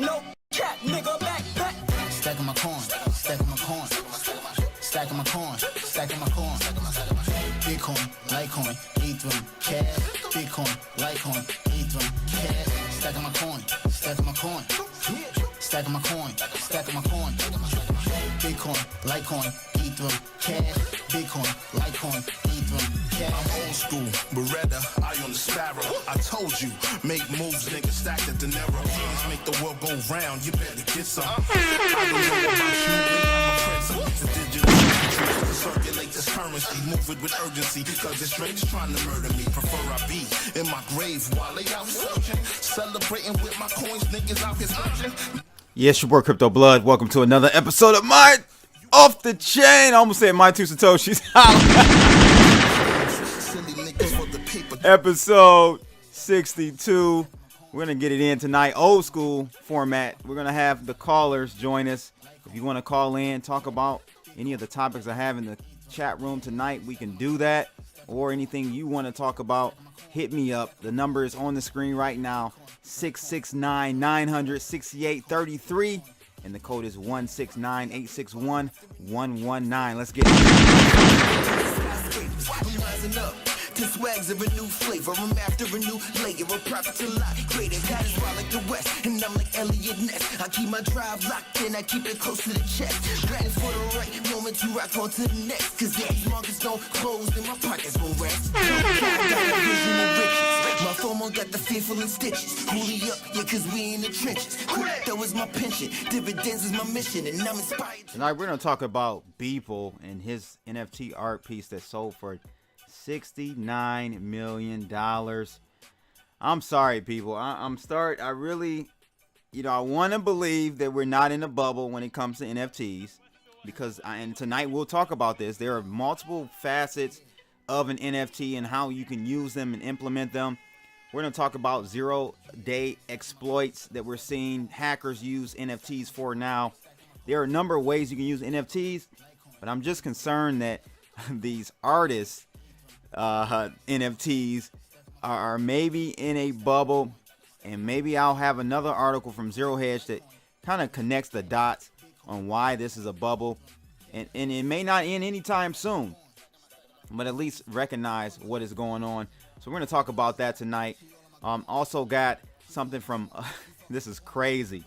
No cap, nigga, back. Stacking my coin, stacking my coin, stacking my coin, stacking my coin. Bitcoin, Litecoin, Ethereum, cash. Bitcoin, Litecoin, Ethereum, cash. Stacking my coin, stacking my coin, stacking my coin, stacking my coin. Bitcoin, Litecoin, Ethereum, cash. Bitcoin, Litecoin, Ethereum, cash. I'm old school, Beretta, eye on the sparrow. I told you, make moves, nigga, stack the dinero. Hands make the world go round, you better get some. I don't know about you, nigga, I'm a prince. It's a digital currency to circulate this currency. Move it with urgency, cause the strangers trying to murder me. Prefer I be in my grave while they out searching. Celebrating with my coins, niggas out here searching. Yes, your boy Crypto Blood. Welcome to another episode of my Off the Chain. I almost said my two Satoshis. Episode 62. We're going to get it in tonight. Old school format. We're going to have the callers join us. If you want to call in, talk about any of the topics I have in the chat room tonight, we can do that. Or anything you want to talk about, hit me up. The number is on the screen right now. 669-900-6833. And the code is 169-861-119. Let's get it. To swags of a new flavor, I'm after a new layer of profit to lot greater. God is wild like the West, and I'm like Elliot Ness. I keep my drive locked in, I keep it close to the chest. Grinding for the right moment to rock on to the next. Cause these markets don't close, and my pockets won't rest. Got a vision of riches. My FOMO got the fearful in stitches. Holy up, yeah, cause we in the trenches. Crypto is my pension, dividends is my mission, and I'm inspired. Tonight we're going to talk about Beeple and his NFT art piece that sold for $69 million. I'm sorry, people. I really, I want to believe that we're not in a bubble when it comes to NFTs because, and tonight we'll talk about this. There are multiple facets of an NFT and how you can use them and implement them. We're going to talk about 0-day exploits that we're seeing hackers use NFTs for now. There are a number of ways you can use NFTs, but I'm just concerned that these artists NFTs are maybe in a bubble, and maybe I'll have another article from Zero Hedge that kind of connects the dots on why this is a bubble, and it may not end anytime soon, but at least recognize what is going on. So we're going to talk about that tonight. Also got something from this is crazy,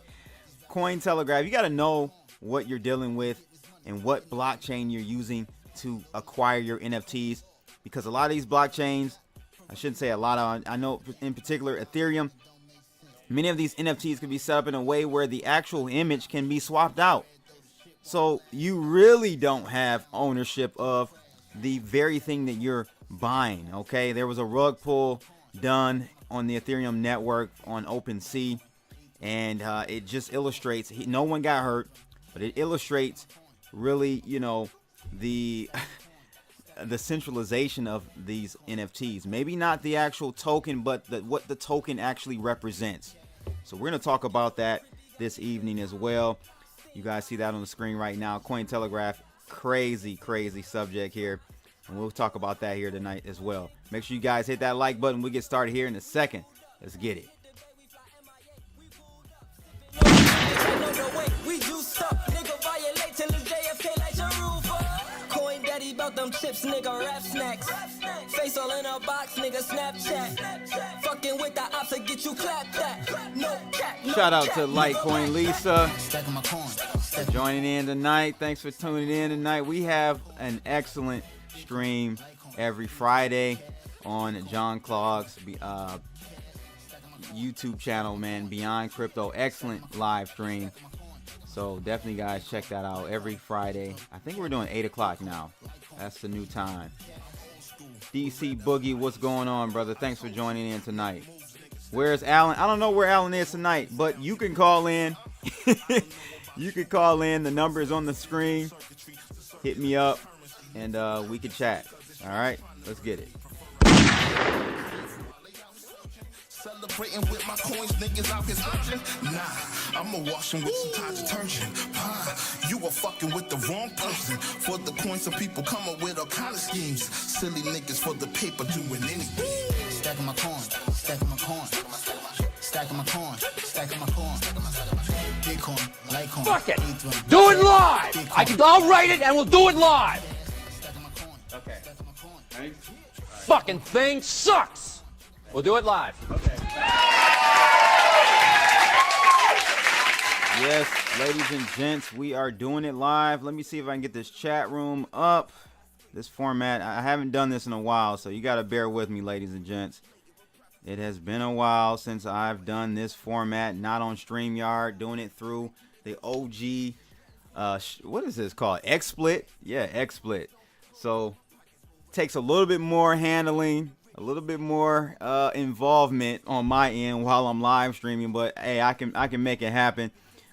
Cointelegraph. You got to know what you're dealing with and what blockchain you're using to acquire your NFTs. Because a lot of these blockchains, I shouldn't say a lot of, I know in particular Ethereum, many of these NFTs can be set up in a way where the actual image can be swapped out. So you really don't have ownership of the very thing that you're buying, okay? There was a rug pull done on the Ethereum network on OpenSea, and it just illustrates, no one got hurt, but it illustrates really, the centralization of these NFTs. Maybe not the actual token, but what the token actually represents. So we're going to talk about that this evening as well. You guys see that on the screen right now. Cointelegraph, crazy subject here. And we'll talk about that here tonight as well. Make sure you guys hit that like button. We'll get started here in a second. Let's get it. About them chips, nigga, rap snacks. Face all in a box, nigga, Snapchat. Fucking with the ops to get you clapped that. No cap, no Shout out cap, to Litecoin Lisa Stacking my coin, joining in tonight. Thanks for tuning in tonight. We have an excellent stream every Friday on John Clogg's YouTube channel, man. Beyond Crypto, excellent live stream. So definitely, guys, check that out every Friday. I think we're doing 8 o'clock now. That's the new time. DC Boogie, what's going on, brother? Thanks for joining in tonight. Where's Alan? I don't know where Alan is tonight, but you can call in. You can call in. The number is on the screen. Hit me up, and we can chat. All right, let's get it. Celebrating with my coins, niggas out here searching. Nah, I'ma wash them with some Tide detergent. You are fucking with the wrong person. For the coins, some people come up with all kind of schemes. Silly niggas for the paper doing anything. stacking my coin, stacking my coin. stacking my coin, stacking my coin. Bitcoin, Litecoin, Fuck it. Ethereum, Do it live. I'll write it and we'll do it live. Okay. Thanks. Fucking thing sucks. We'll do it live. Yes, ladies and gents, we are doing it live. Let me see if I can get this chat room up. This format, I haven't done this in a while, so you got to bear with me, ladies and gents. It has been a while since I've done this format, not on StreamYard, doing it through the OG, what is this called? XSplit? Yeah, XSplit. So, takes a little bit more handling, a little bit more involvement on my end while I'm live streaming, but hey, I can make it happen.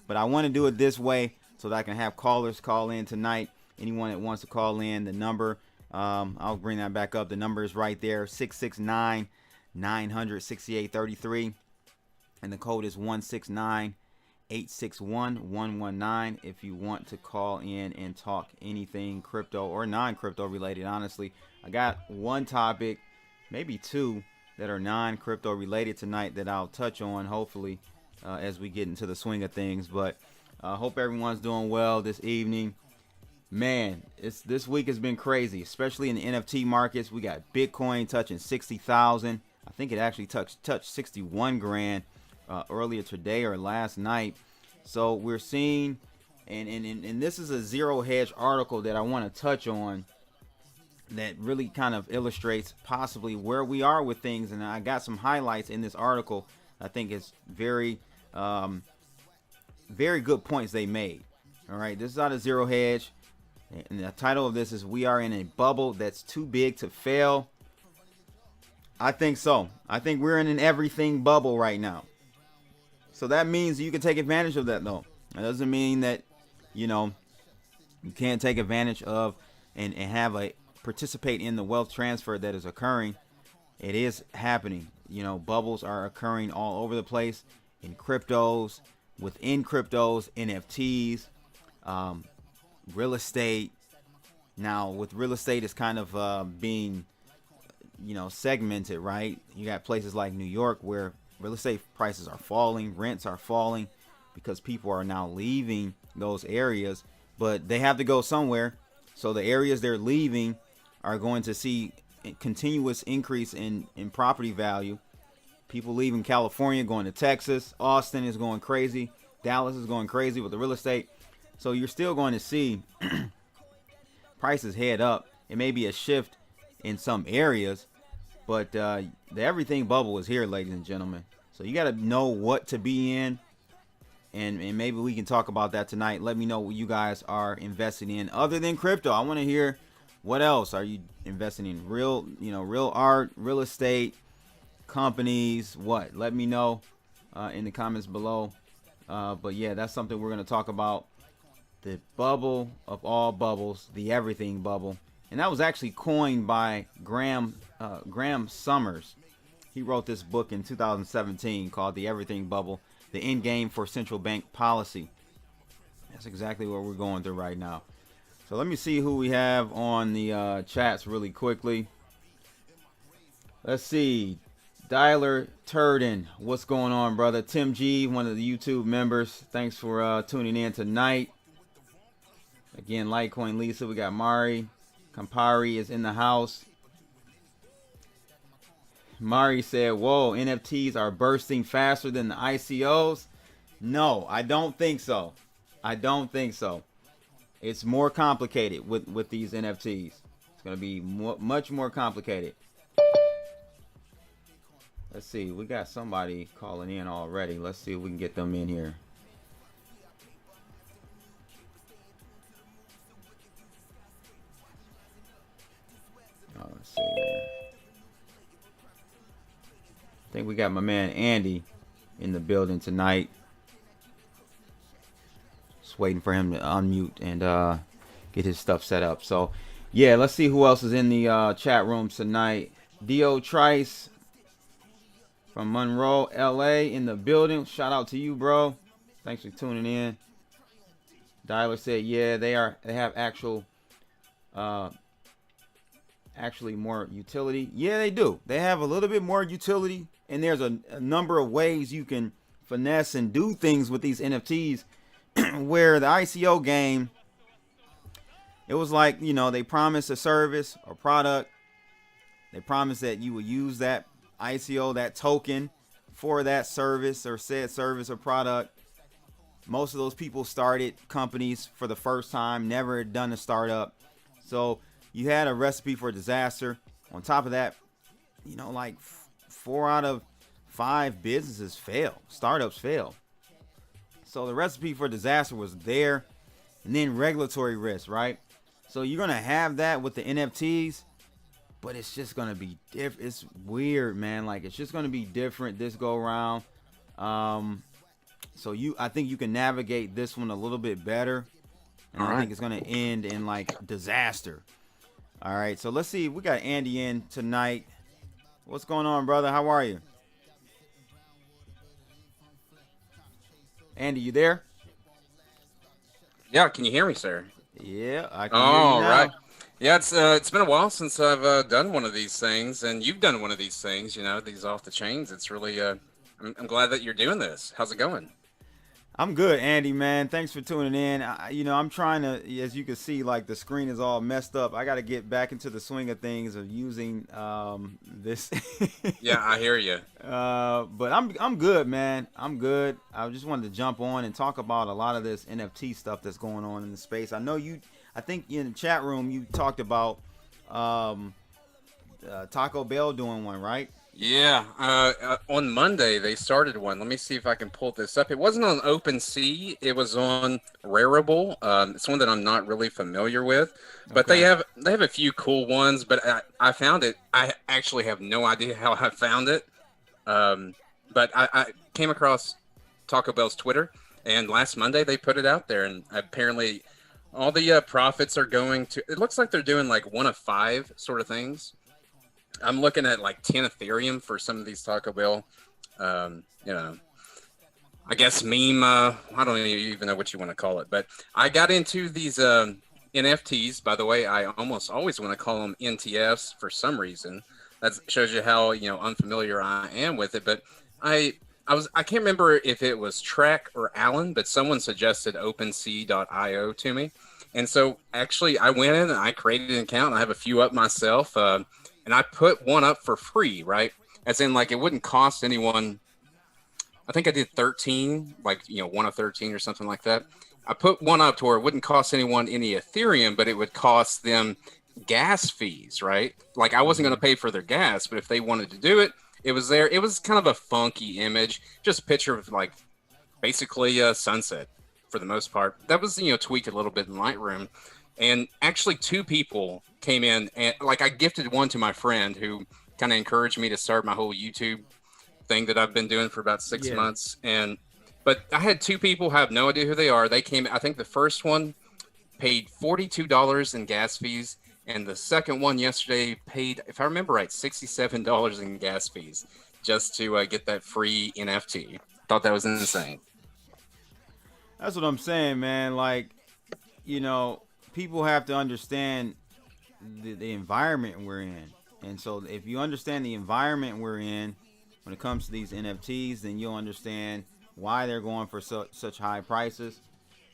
But I want to do it this way so that I can have callers call in tonight. Anyone that wants to call in, the number, I'll bring that back up. The number is right there, 669-900-6833. And the code is 169-861-119 if you want to call in and talk anything crypto or non-crypto related. Honestly, I got one topic, maybe two, that are non-crypto related tonight that I'll touch on, hopefully, as we get into the swing of things. But I hope everyone's doing well this evening. Man, this week has been crazy, especially in the NFT markets. We got Bitcoin touching 60,000. I think it actually touched 61 grand earlier today or last night. So we're seeing, and this is a zero hedge article that I want to touch on that really kind of illustrates possibly where we are with things. And I got some highlights in this article. I think it's very good points they made. All right, this is out of zero hedge. And the title of this is "We Are in a Bubble That's Too Big to Fail." I think so. I think we're in an everything bubble right now. So that means you can take advantage of that, though. That doesn't mean that, you can't take advantage of and participate in the wealth transfer that is occurring. It is happening. Bubbles are occurring all over the place in cryptos, within cryptos, NFTs, real estate. Now with real estate, it's kind of being segmented, right? You got places like New York where real estate prices are falling, rents are falling because people are now leaving those areas, but they have to go somewhere. So the areas they're leaving are going to see a continuous increase in property value. People leaving California, going to Texas. Austin is going crazy. Dallas is going crazy with the real estate. So you're still going to see prices head up. It may be a shift in some areas, but the everything bubble is here, ladies and gentlemen. So you got to know what to be in, and maybe we can talk about that tonight. Let me know what you guys are investing in other than crypto. I want to hear what else are you investing in. Real art, real estate, companies. What? Let me know in the comments below. But yeah, that's something we're going to talk about. The bubble of all bubbles, the everything bubble. And that was actually coined by Graham Summers. He wrote this book in 2017 called The Everything Bubble, the End Game for Central Bank Policy. That's exactly what we're going through right now. So let me see who we have on the chats really quickly. Let's see. Dialer Turden, what's going on, brother? Tim G, one of the YouTube members. Thanks for tuning in tonight. Again, Litecoin Lisa, we got Mari. Campari is in the house. Mari said, whoa, NFTs are bursting faster than the ICOs. No, I don't think so. I don't think so. It's more complicated with these NFTs. It's going to be much more complicated. Let's see. We got somebody calling in already. Let's see if we can get them in here. Let's see here. I think we got my man Andy in the building tonight. Just waiting for him to unmute and get his stuff set up. So, yeah, let's see who else is in the chat room tonight. Dio Trice from Monroe, LA, in the building. Shout out to you, bro. Thanks for tuning in. Dialer said, yeah, they have actual actually more utility. Yeah, they do. They have a little bit more utility, and there's a number of ways you can finesse and do things with these NFTs. Where the ICO game, it was like, they promised a service or product. They promised that you would use that ICO, that token, for that service or said service or product. Most of those people started companies for the first time, never done a startup. So you had a recipe for disaster. On top of that, like 4 out of 5 businesses fail, startups fail. So the recipe for disaster was there. And then regulatory risk, right? So you're going to have that with the NFTs, but it's just going to be different. It's weird, man. Like, it's just going to be different this go around. So I think you can navigate this one a little bit better. And I think it's going to end in like disaster. All right. So let's see. We got Andy in tonight. What's going on, brother? How are you? Andy, you there? Yeah, can you hear me, sir? Yeah, I can hear you now. Right. Yeah, it's been a while since I've done one of these things, and you've done one of these things. These off the chains. It's really I'm glad that you're doing this. How's it going? I'm good, Andy, man. Thanks for tuning in. I'm trying to, as you can see, like the screen is all messed up. I got to get back into the swing of things of using this. Yeah, I hear you. But I'm good, man. I'm good. I just wanted to jump on and talk about a lot of this NFT stuff that's going on in the space. I think in the chat room you talked about Taco Bell doing one, right? Yeah, on Monday they started one. Let me see if I can pull this up. It wasn't on OpenSea. It was on Rarible. It's one that I'm not really familiar with, but they have a few cool ones. But I found it. I actually have no idea how I found it. But I came across Taco Bell's Twitter, and last Monday they put it out there, and apparently all the profits are going to. It looks like they're doing like 1 of 5 sort of things. I'm looking at like 10 Ethereum for some of these Taco Bell, I guess meme. I don't even know what you want to call it, but I got into these NFTs. By the way, I almost always want to call them NTFs for some reason. That shows you how unfamiliar I am with it. But I can't remember if it was Trek or Alan, but someone suggested OpenSea.io to me, and so actually I went in and I created an account. And I have a few up myself. And I put one up for free, right? As in, like, it wouldn't cost anyone. I think I did 13, like, 1 of 13 or something like that. I put one up to where it wouldn't cost anyone any Ethereum, but it would cost them gas fees, right? Like, I wasn't going to pay for their gas, but if they wanted to do it, it was there. It was kind of a funky image, just a picture of, like, basically a sunset for the most part. That was, tweaked a little bit in Lightroom. And actually 2 people came in, and like I gifted one to my friend who kind of encouraged me to start my whole YouTube thing that I've been doing for about 6 months. But I had 2 people, have no idea who they are. They came, I think the first one paid $42 in gas fees, and the second one yesterday paid, if I remember right, $67 in gas fees just to get that free NFT. Thought that was insane. That's what I'm saying, man. Like, people have to understand the environment we're in. And so if you understand the environment we're in when it comes to these NFTs, then you'll understand why they're going for such high prices.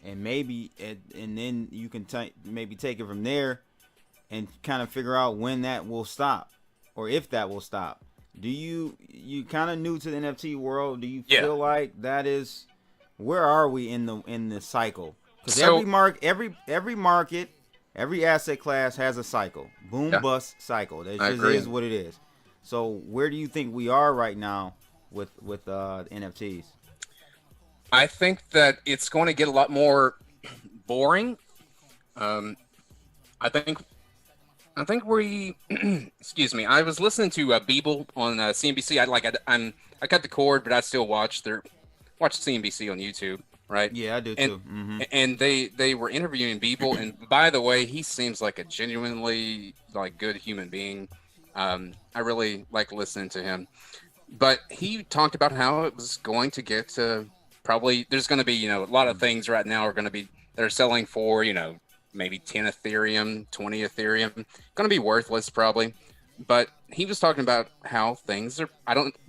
And then you can maybe take it from there and kind of figure out when that will stop or if that will stop. You kind of new to the NFT world. Do you feel like that is, where are we in the cycle? Because every market, every asset class has a cycle. Boom, bust cycle. That just is what it is. So where do you think we are right now with NFTs? I think that it's going to get a lot more boring. I think we, excuse me. I was listening to Beeple on CNBC. I cut the cord, but I still watch CNBC on YouTube. Right. Yeah, I do too. And they were interviewing Beeple, and by the way, he seems like a genuinely good human being. I really like listening to him. But he talked about how it was going to get to probably there's going to be a lot of things right now are going to be they're selling for maybe 10 Ethereum, 20 Ethereum, going to be worthless probably. But he was talking about how things are.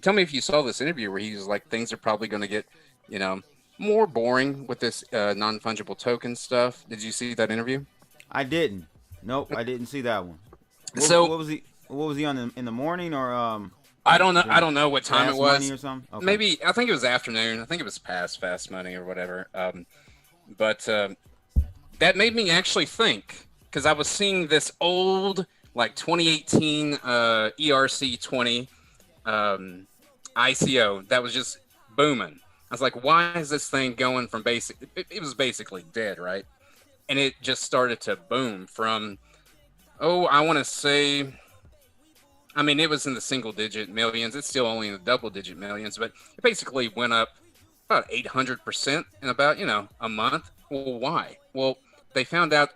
Tell me if you saw this interview where he was like, things are probably going to get, you know, more boring with this non-fungible token stuff. Did you see that interview? I didn't. Nope, I didn't see that one. What was he? What was he on in the morning or I don't know. I don't know what time it was. Money or something? Okay. Maybe I think it was afternoon. I think it was past Fast Money or whatever. But that made me actually think, because I was seeing this old like 2018 ERC20 ICO that was just booming. I was like, why is this thing going from basic? It was basically dead, right? And it just started to boom from, I want to say, I mean, it was in the single digit millions. It's still only in the double digit millions, but it basically went up about 800% in about, a month. Well, why? Well, they found out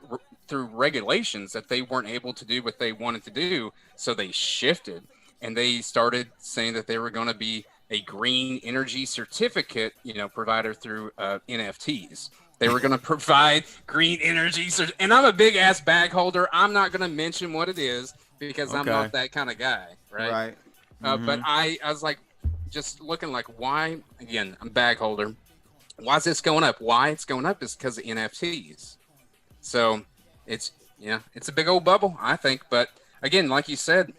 through regulations that they weren't able to do what they wanted to do. So they shifted and they started saying that they were going to be a green energy certificate, provider through NFTs. They were going to provide green energy. And I'm a big ass bag holder. I'm not going to mention what it is because I'm not that kind of guy. Right. Mm-hmm. But I was like, just looking like, why? Again, I'm a bag holder. Why is this going up? Why it's going up is because of NFTs. So it's a big old bubble, I think. But again, like you said,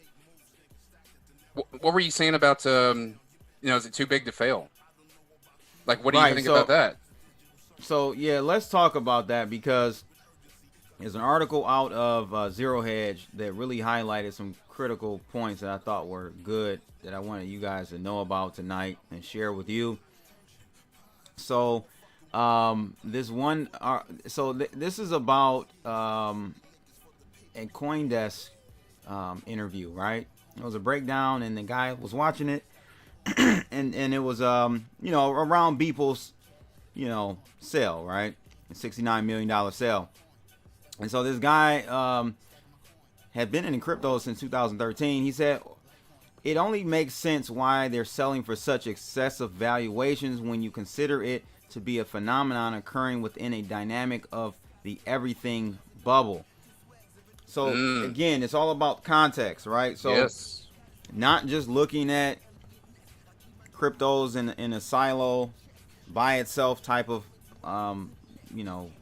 what were you saying about, is it too big to fail? Like, what do you think about that? So, yeah, let's talk about that because there's an article out of Zero Hedge that really highlighted some critical points that I thought were good that I wanted you guys to know about tonight and share with you. So, this is about a CoinDesk interview, right? It was a breakdown, and the guy was watching it, and it was around Beeple's sale, right? A $69 million sale. And so this guy had been in crypto since 2013. He said it only makes sense why they're selling for such excessive valuations when you consider it to be a phenomenon occurring within a dynamic of the everything bubble. So again, it's all about context, right? So not just looking at cryptos in a silo by itself type of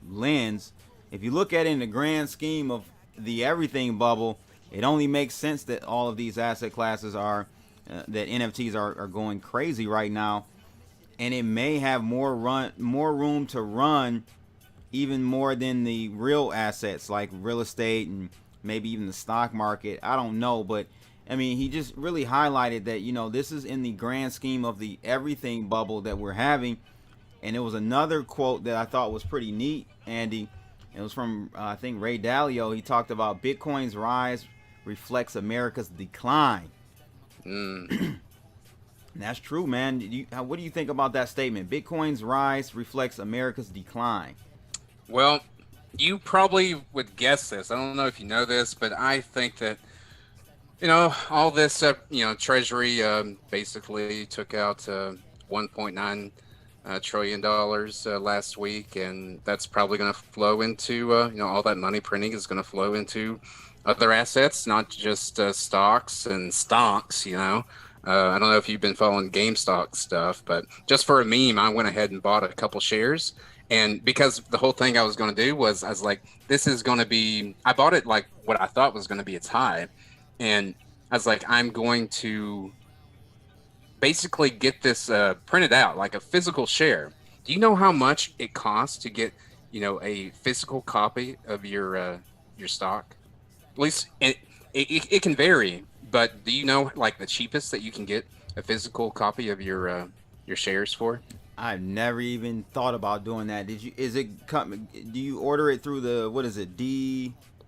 lens. If you look at it in the grand scheme of the everything bubble, it only makes sense that all of these asset classes are that NFTs are going crazy right now, and it may have more room to run even more than the real assets like real estate and maybe even the stock market. I don't know, but I mean, he just really highlighted that this is in the grand scheme of the everything bubble that we're having. And it was another quote that I thought was pretty neat, Andy. It was from, I think, Ray Dalio. He talked about Bitcoin's rise reflects America's decline. And that's true, man. What do you think about that statement? Bitcoin's rise reflects America's decline. Well, you probably would guess this. I don't know if you know this, but I think that, all this, Treasury basically took out 1.9 $1 trillion last week, and that's probably going to flow into all that money printing is going to flow into other assets, not just stocks and stocks. I don't know if you've been following GameStop stuff, but just for a meme, I went ahead and bought a couple shares. And because the whole thing I was going to do was, I was like, this is going to be, I bought it like what I thought was going to be its high. And I was like, I'm going to basically get this printed out like a physical share. Do you know how much it costs to get a physical copy of your stock? At least it can vary, but do you know like the cheapest that you can get a physical copy of your shares for? I've never even thought about doing that. Do you order it through what is it?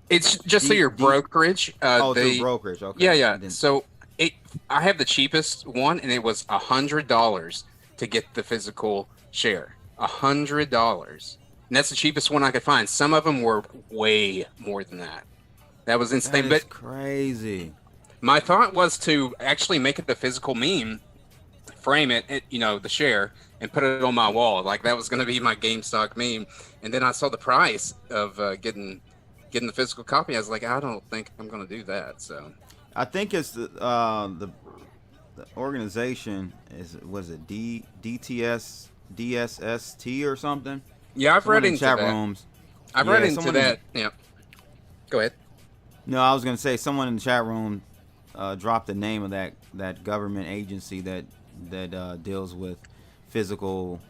It's just through your brokerage. Through brokerage. Okay. Yeah. So I have the cheapest one, and it was $100 to get the physical share. $100, and that's the cheapest one I could find. Some of them were way more than that. That was insane. That is crazy. My thought was to actually make it the physical meme, frame it, the share, and put it on my wall. Like that was going to be my GameStop meme. And then I saw the price of getting the physical copy. I was like, I don't think I'm going to do that. So I think it's the organization was it DTS DSST or something. yeah, I've Someone read in into chat that. rooms. I've Yeah, read into someone that. Yeah. Go ahead. No, I was gonna say someone in the chat room dropped the name of that government agency that deals with physical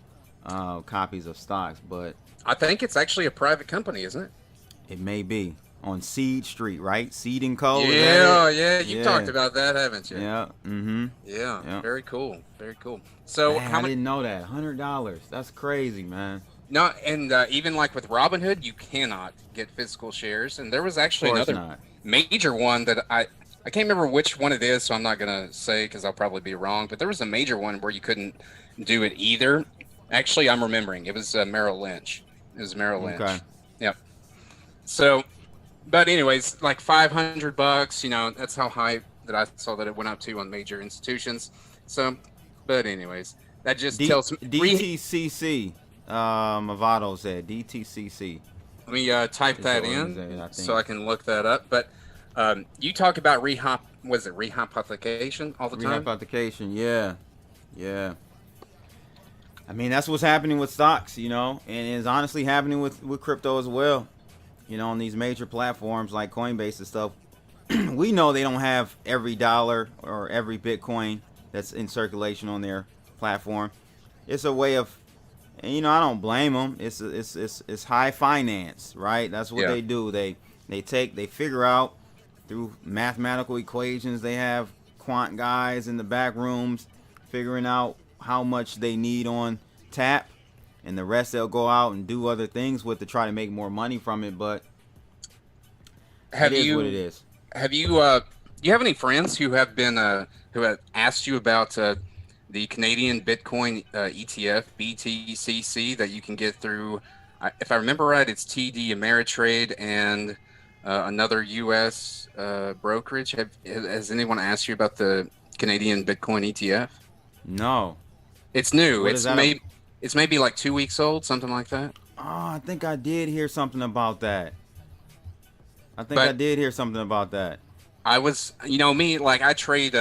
copies of stocks, but I think it's actually a private company, isn't it? it may be on Seed Street, right? Seed and Co. Yeah, Is that it? you talked about that, haven't you? Yeah. Mm-hmm. Yeah, Yeah. very cool, very cool. So Man, how I much? didn't know that. $100. That's crazy, man. No, and even like with Robinhood, you cannot get physical shares. And there was actually Of course another not. major one that I can't remember which one it is, so I'm not gonna say because I'll probably be wrong. But there was a major one where you couldn't do it either. Actually, I'm remembering it was Merrill Lynch. It was Merrill Lynch. Okay. Yep. So, but anyways, like $500, that's how high that I saw that it went up to on major institutions. So, but anyways, that just tells me. DTCC. Mavado said DTCC. Let me type It's that the in organization, I think. so I can look that up. But you talk about rehypothecation all the time? Rehypothecation, yeah. I mean, that's what's happening with stocks, and it's honestly happening with crypto as well. On these major platforms like Coinbase and stuff, we know they don't have every dollar or every Bitcoin that's in circulation on their platform. It's a way of, and I don't blame them. It's high finance, right? That's what they do. They figure out through mathematical equations. They have quant guys in the back rooms figuring out how much they need on tap, and the rest they'll go out and do other things with to try to make more money from it. But it is what it is. Have you do you have any friends who have been who have asked you about the Canadian Bitcoin ETF BTCC that you can get through? If I remember right, it's TD Ameritrade and another U.S. Brokerage. Has anyone asked you about the Canadian Bitcoin ETF? No. It's new. What is that? It's maybe like 2 weeks old, something like that. Oh, I think I did hear something about that. I was, me, like I trade,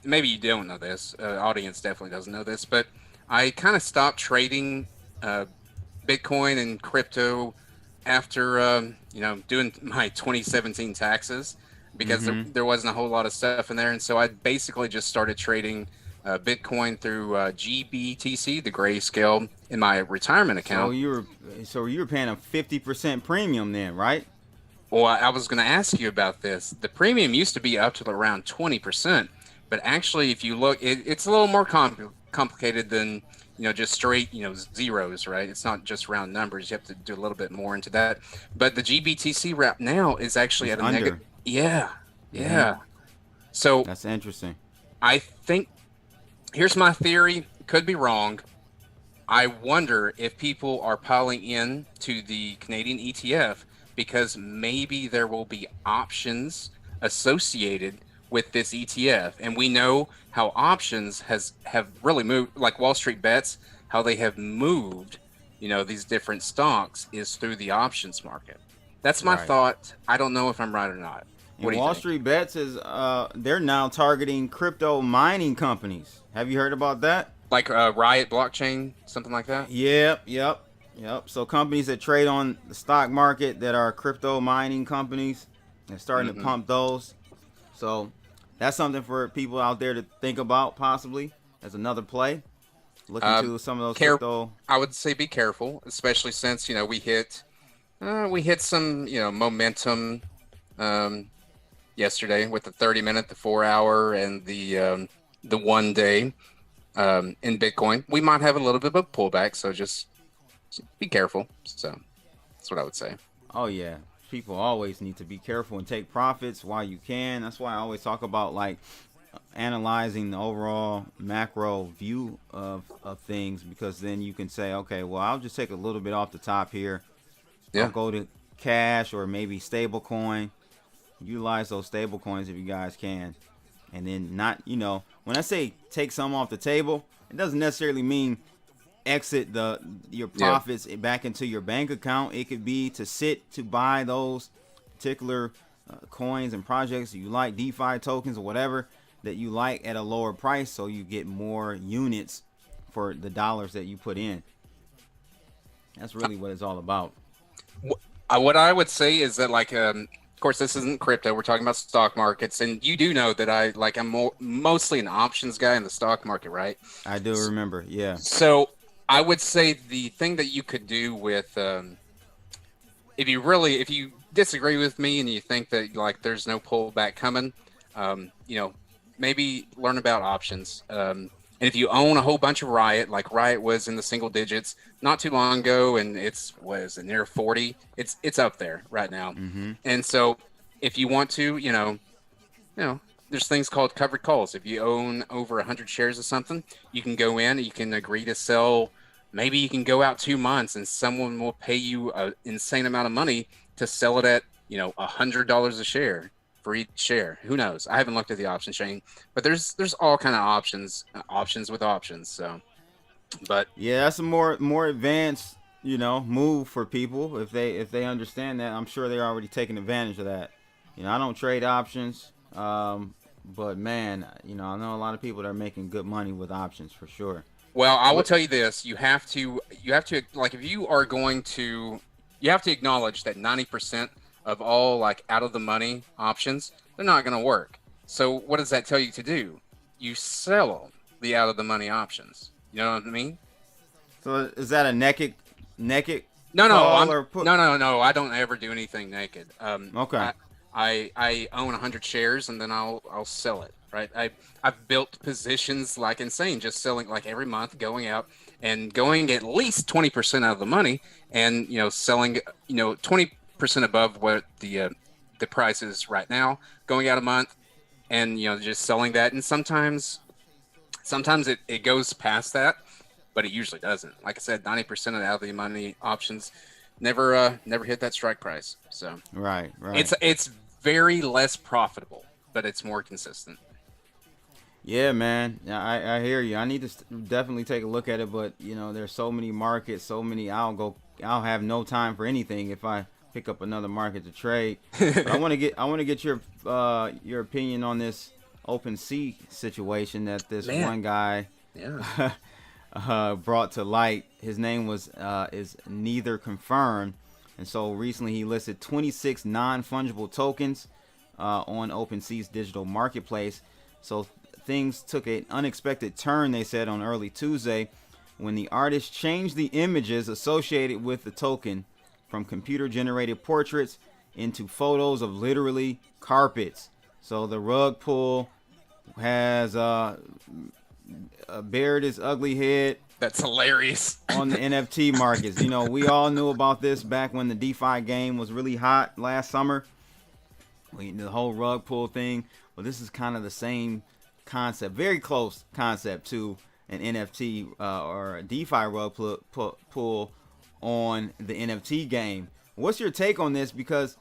maybe you don't know this, audience definitely doesn't know this, but I kind of stopped trading Bitcoin and crypto after, doing my 2017 taxes because there wasn't a whole lot of stuff in there. And so I basically just started trading Bitcoin through GBTC, the grayscale, in my retirement account. So you were paying a 50% premium then, right? Well, I was going to ask you about this. The premium used to be up to around 20%, but actually, if you look, it's a little more complicated than just straight zeros, right? It's not just round numbers. You have to do a little bit more into that. But the GBTC wrap now is actually at a negative. Yeah. So that's interesting. I think here's my theory. Could be wrong. I wonder if people are piling in to the Canadian ETF because maybe there will be options associated with this ETF. And we know how options have really moved, like Wall Street Bets, how they have moved, these different stocks is through the options market. That's my thought. I don't know if I'm right or not. What do you Wall think? Street Bets is they're now targeting crypto mining companies. Have you heard about that? Like Riot Blockchain, something like that? Yep. So companies that trade on the stock market that are crypto mining companies, they're starting to pump those. So that's something for people out there to think about possibly as another play. Look into some of those crypto. I would say be careful, especially since we hit some momentum yesterday with the 30-minute, the 4-hour, and the 1 day in Bitcoin. We might have a little bit of a pullback, so just be careful. So that's what I would say. Oh yeah, people always need to be careful and take profits while you can. That's why I always talk about like analyzing the overall macro view of things, because then you can say, okay, well, I'll just take a little bit off the top here. I'll go to cash or maybe stable coin. Utilize those stable coins if you guys can. and then not, when I say take some off the table, it doesn't necessarily mean exit your profits back into your bank account. It could be to buy those particular coins and projects you like, DeFi tokens or whatever that you like at a lower price, so you get more units for the dollars that you put in. That's really what it's all about. What I would say is that, like, of course, this isn't crypto. We're talking about stock markets, and you do know that I'm mostly an options guy in the stock market, right? I do remember, yeah. So I would say the thing that you could do with, if you disagree with me and you think that like there's no pullback coming, maybe learn about options. And if you own a whole bunch of Riot, like Riot was in the single digits not too long ago, and it's near 40, it's up there right now. Mm-hmm. And so if you want to, there's things called covered calls. If you own over 100 shares of something, you can go in, you can agree to sell. Maybe you can go out 2 months and someone will pay you an insane amount of money to sell it at, $100 a share for each share. Who knows? I haven't looked at the option chain, but there's all kind of options with options. So, but yeah, that's a more advanced, move for people if they understand that. I'm sure they're already taking advantage of that. I don't trade options, but man, I know a lot of people that are making good money with options for sure. Well, I will tell you this: you have to like, if you are going to, you have to acknowledge that 90% of all like out of the money options, they're not going to work. So what does that tell you to do? You sell the out of the money options. You know what I mean? So is that a naked? No. I don't ever do anything naked. Okay. I own 100 shares and then I'll sell it. Right. I've built positions like insane, just selling like every month, going out and going at least 20% out of the money, and selling 20% above what the price is right now, going out a month, and just selling that. And sometimes it goes past that, but it usually doesn't. Like I said, 90% of the out of the money options never hit that strike price. So right. It's very less profitable, but it's more consistent. Yeah, man. I hear you. I need to definitely take a look at it, but there's so many markets, so many. I'll have no time for anything if I pick up another market to trade. But I want to get your opinion on this OpenSea situation that this one guy brought to light. His name is neither confirmed, and so recently he listed 26 non-fungible tokens on OpenSea's digital marketplace. So things took an unexpected turn, they said, on early Tuesday when the artist changed the images associated with the token from computer-generated portraits into photos of literally carpets. So the rug pull has bared his ugly head. That's hilarious. On the NFT markets. We all knew about this back when the DeFi game was really hot last summer. The whole rug pull thing. Well, this is kind of the same concept, very close concept to an NFT or a DeFi rug pull on the NFT game. What's your take on this? Because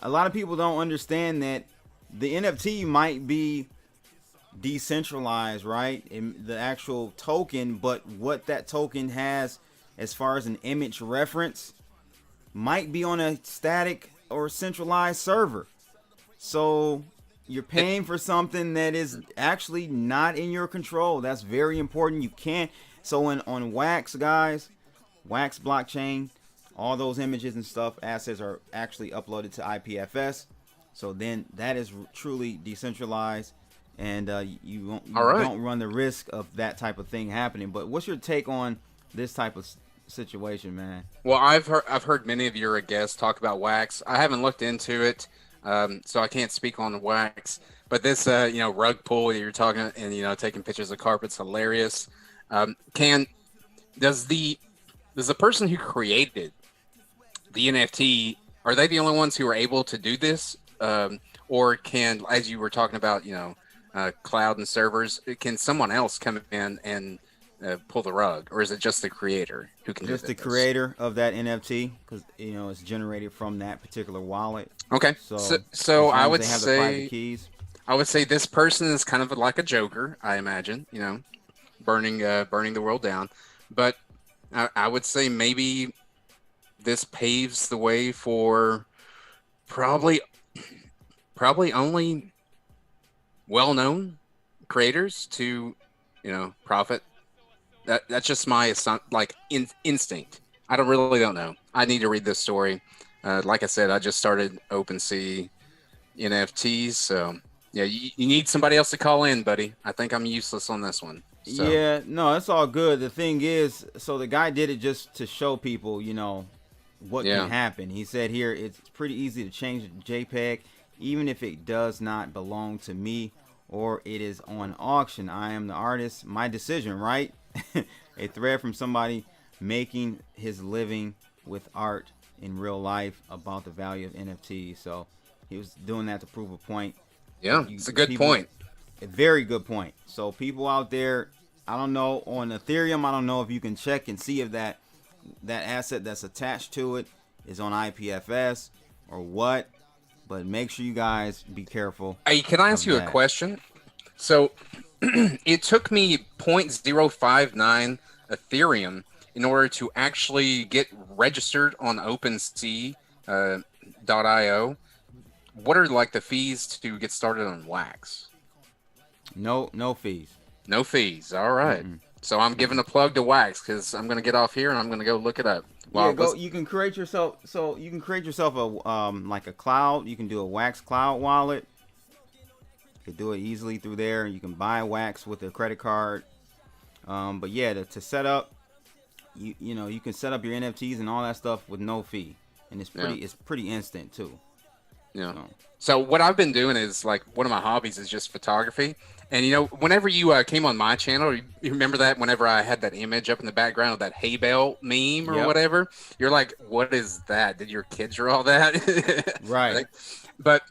a lot of people don't understand that the NFT might be decentralized, right? In the actual token, but what that token has as far as an image reference might be on a static or centralized server. So you're paying for something that is actually not in your control. That's very important. You can't. So on Wax, guys, Wax blockchain, all those images and stuff, assets are actually uploaded to IPFS. So then that is truly decentralized, and you don't run the risk of that type of thing happening. But what's your take on this type of situation, man? Well, I've heard many of your guests talk about Wax. I haven't looked into it. So I can't speak on the Wax, but this, rug pull that you're talking and, taking pictures of carpets, hilarious. Does the person who created the NFT, are they the only ones who are able to do this? Or can, as you were talking about, cloud and servers, can someone else come in and pull the rug, or is it just the creator who can do this? Just the creator of that NFT, because it's generated from that particular wallet. Okay, so I would say the private keys. I would say this person is kind of like a Joker, I imagine, you know, burning the world down. But I would say maybe this paves the way for probably only well-known creators to, you know, profit. That's just my instinct. I don't know. I need to read this story. Like I said, I just started OpenSea NFTs, so yeah, you need somebody else to call in, buddy. I think I'm useless on this one. So. Yeah, no, it's all good. The thing is, so the guy did it just to show people, you know, what Yeah. can happen. He said here it's pretty easy to change the JPEG, even if it does not belong to me or it is on auction. I am the artist. My decision, right? A thread from somebody making his living with art in real life about the value of NFTs. So he was doing that to prove a point. Yeah, it's a good point. A very good point. So people out there, I don't know, on Ethereum, I don't know if you can check and see if that asset that's attached to it is on IPFS or what, but make sure you guys be careful. Hey, can I ask you a question? So it took me 0.059 Ethereum in order to actually get registered on OpenSea.io. What are like the fees to get started on Wax? No fees. No fees. All right. Mm-hmm. So I'm giving a plug to Wax because I'm gonna get off here and I'm gonna go look it up. Yeah, go. You can create yourself. So you can create yourself a like a cloud. You can do a Wax cloud wallet. You can do it easily through there. You can buy Wax with a credit card. But yeah, to set up, you know, you can set up your NFTs and all that stuff with no fee, and it's pretty instant too. Yeah. So what I've been doing is like one of my hobbies is just photography. And, you know, whenever you came on my channel, you remember that whenever I had that image up in the background of that hay bale meme or whatever, you're like, what is that? Did your kids draw all that? Right. But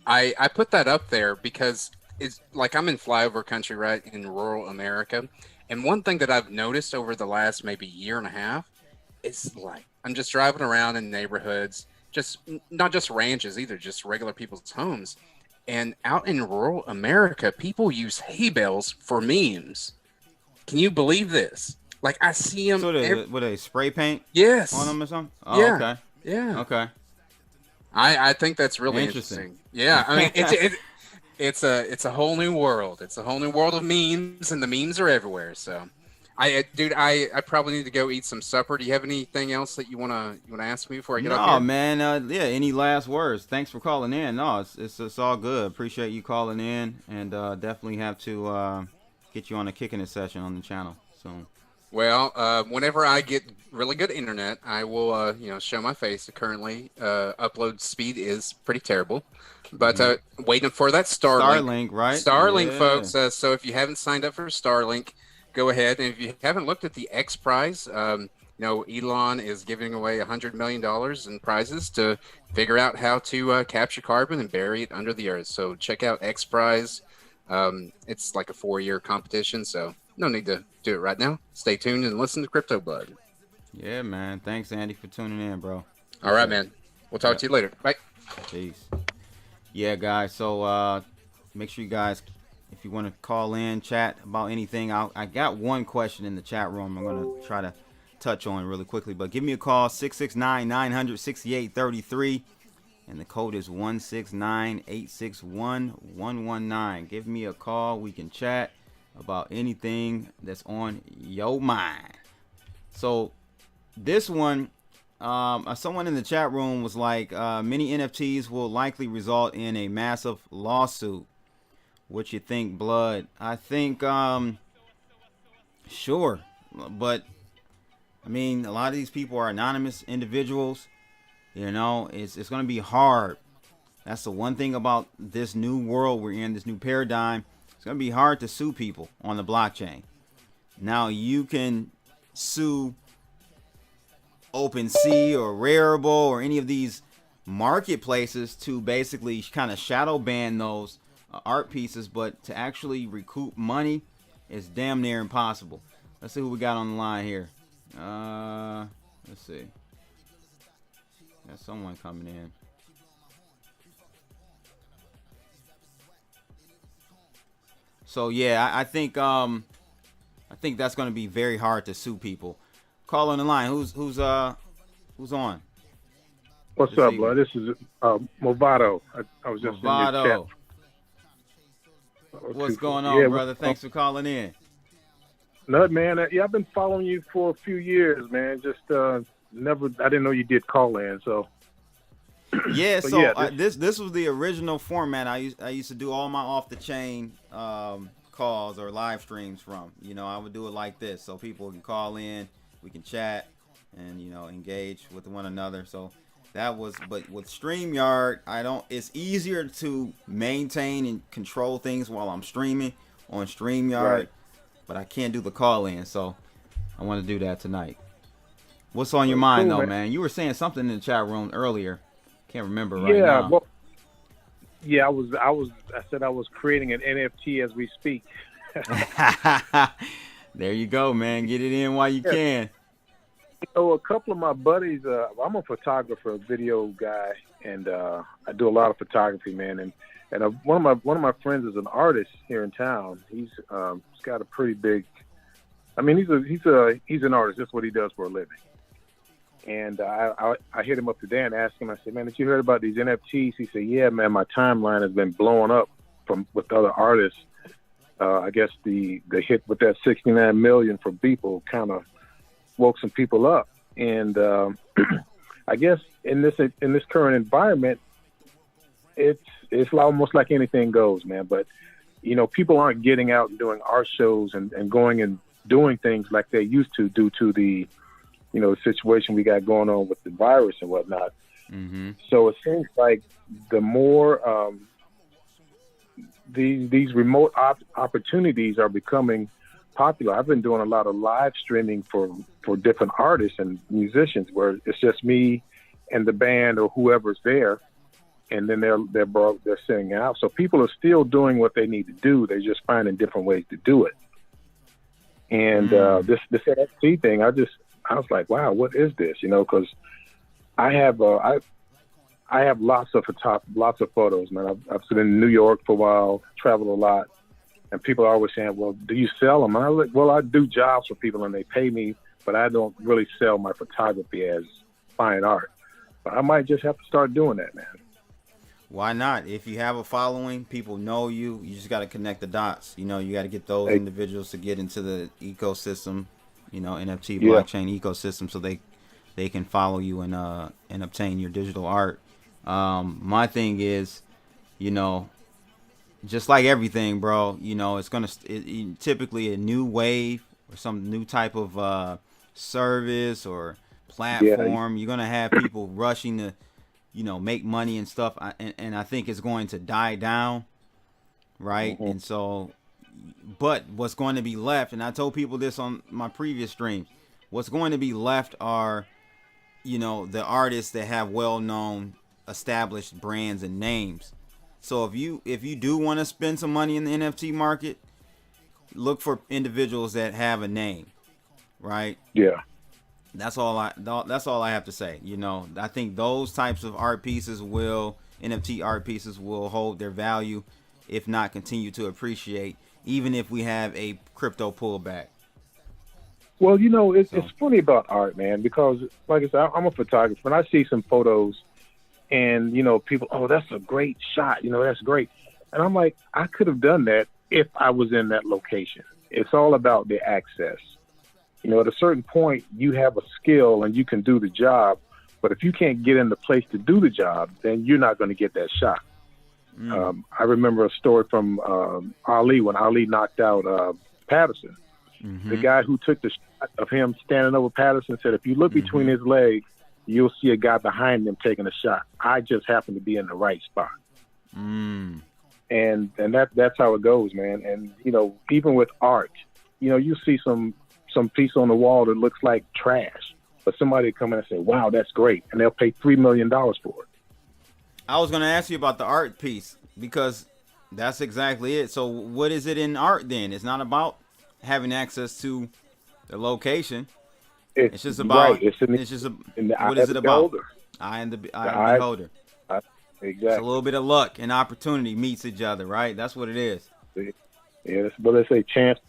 I put that up there because it's like I'm in flyover country, right, in rural America. And one thing that I've noticed over the last maybe year and a half is like I'm just driving around in neighborhoods, just not just ranches either, just regular people's homes. And out in rural America, people use hay bales for memes. Can you believe this? Like I see them. So what they spray paint? Yes. On them or something? Oh, yeah. Okay. Yeah. Okay. I think that's really interesting. Yeah. I mean, it's a whole new world. It's a whole new world of memes, and the memes are everywhere. So, I probably need to go eat some supper. Do you have anything else that you wanna ask me before I get up here? No, man. Yeah. Any last words? Thanks for calling in. No, it's all good. Appreciate you calling in, and definitely have to get you on a kicking it session on the channel soon. Well, whenever I get really good internet, I will show my face. Currently, upload speed is pretty terrible, but waiting for that Starlink, right? Starlink, yeah. folks. So if you haven't signed up for Starlink, go ahead. And if you haven't looked at the X Prize, Elon is giving away $100 million in prizes to figure out how to capture carbon and bury it under the earth. So check out X Prize. It's like a 4-year competition, so no need to do it right now. Stay tuned and listen to Crypto Blood. Yeah, man. Thanks, Andy, for tuning in, bro. All right, man. We'll talk to you later. Bye. Peace. Yeah, guys. So make sure you guys, if you want to call in, chat about anything, I got one question in the chat room I'm going to try to touch on really quickly. But give me a call, 669-900-6833. And the code is 169-861-119. Give me a call. We can chat about anything that's on your mind. So this one, someone in the chat room was like, many NFTs will likely result in a massive lawsuit. What you think, Blood? I think, sure. But, I mean, a lot of these people are anonymous individuals. You know, it's going to be hard. That's the one thing about this new world we're in, this new paradigm. It's going to be hard to sue people on the blockchain. Now, you can sue OpenSea or Rarible or any of these marketplaces to basically kind of shadow ban those art pieces, but to actually recoup money is damn near impossible. Let's see who we got on the line here. Let's see. Got someone coming in. So yeah, I think that's going to be very hard to sue people. Call on the line. Who's on? What's This up, evening. bro? This is Movado. I was just in your chat. Movado. What's going on, brother? Thanks for calling in. Nothing, man. Yeah, I've been following you for a few years, man. Just never. I didn't know you did call in, so. Yeah, But so yeah, this was the original format I used to do all my off the chain calls or live streams from. You know, I would do it like this, so people can call in, we can chat, and engage with one another. So that was, but with StreamYard, it's easier to maintain and control things while I'm streaming on StreamYard, Right. but I can't do the call in, so I want to do that tonight. What's on your mind, cool, though, man. You were saying something in the chat room earlier. Can't remember right yeah, now. well, yeah. I said I was creating an NFT as we speak. There you go, man. Get it in while you can. So a couple of my buddies, I'm a photographer, a video guy, and I do a lot of photography, man. And one of my friends is an artist here in town. He's got a pretty big. I mean, he's an artist. That's what he does for a living. And I hit him up today and asked him. I said, "Man, did you heard about these NFTs?" He said, "Yeah, man. My timeline has been blowing up with other artists. I guess the hit with that 69 million for Beeple kind of woke some people up. And I guess in this current environment, it's almost like anything goes, man. But people aren't getting out and doing art shows and going and doing things like they used to due to the the situation we got going on with the virus and whatnot. Mm-hmm. So it seems like the more these remote opportunities are becoming popular. I've been doing a lot of live streaming for different artists and musicians where it's just me and the band or whoever's there, and then they're singing out. So people are still doing what they need to do. They're just finding different ways to do it. And this NFT thing, I was like, wow, what is this? Because I have lots of photos, man. I've been in New York for a while, traveled a lot, and people are always saying, well, do you sell them? And I'm like, well, I do jobs for people and they pay me, but I don't really sell my photography as fine art. But I might just have to start doing that, man. Why not? If you have a following, people know you. You just got to connect the dots. You got to get those individuals to get into the ecosystem, NFT blockchain ecosystem, so they can follow you and obtain your digital art. My thing is, just like everything, bro. It's typically a new wave or some new type of service or platform. You're gonna have people rushing to make money and stuff, and I think it's going to die down, right? Mm-hmm. And so, but what's going to be left, and I told people this on my previous stream, what's going to be left are, the artists that have well-known, established brands and names. So if you do want to spend some money in the NFT market, look for individuals that have a name, right? Yeah. That's all I have to say. I think those types of NFT art pieces will hold their value, if not continue to appreciate, even if we have a crypto pullback. Well, it's funny about art, man, because like I said, I'm a photographer and I see some photos and, people, oh, that's a great shot. That's great. And I'm like, I could have done that if I was in that location. It's all about the access. At a certain point, you have a skill and you can do the job. But if you can't get in the place to do the job, then you're not going to get that shot. I remember a story from Ali when Ali knocked out Patterson. Mm-hmm. The guy who took the shot of him standing over Patterson said, if you look between his legs, you'll see a guy behind him taking a shot. I just happened to be in the right spot. And that's how it goes, man. And, even with art, you see some piece on the wall that looks like trash, but somebody come in and say, wow, that's great. And they'll pay $3 million for it. I was going to ask you about the art piece because that's exactly it. So what is it in art then? It's not about having access to the location. It's just about, right. What is it about? Eye of the beholder. Exactly. It's a little bit of luck and opportunity meets each other, right? That's what it is. Yeah, but they say chance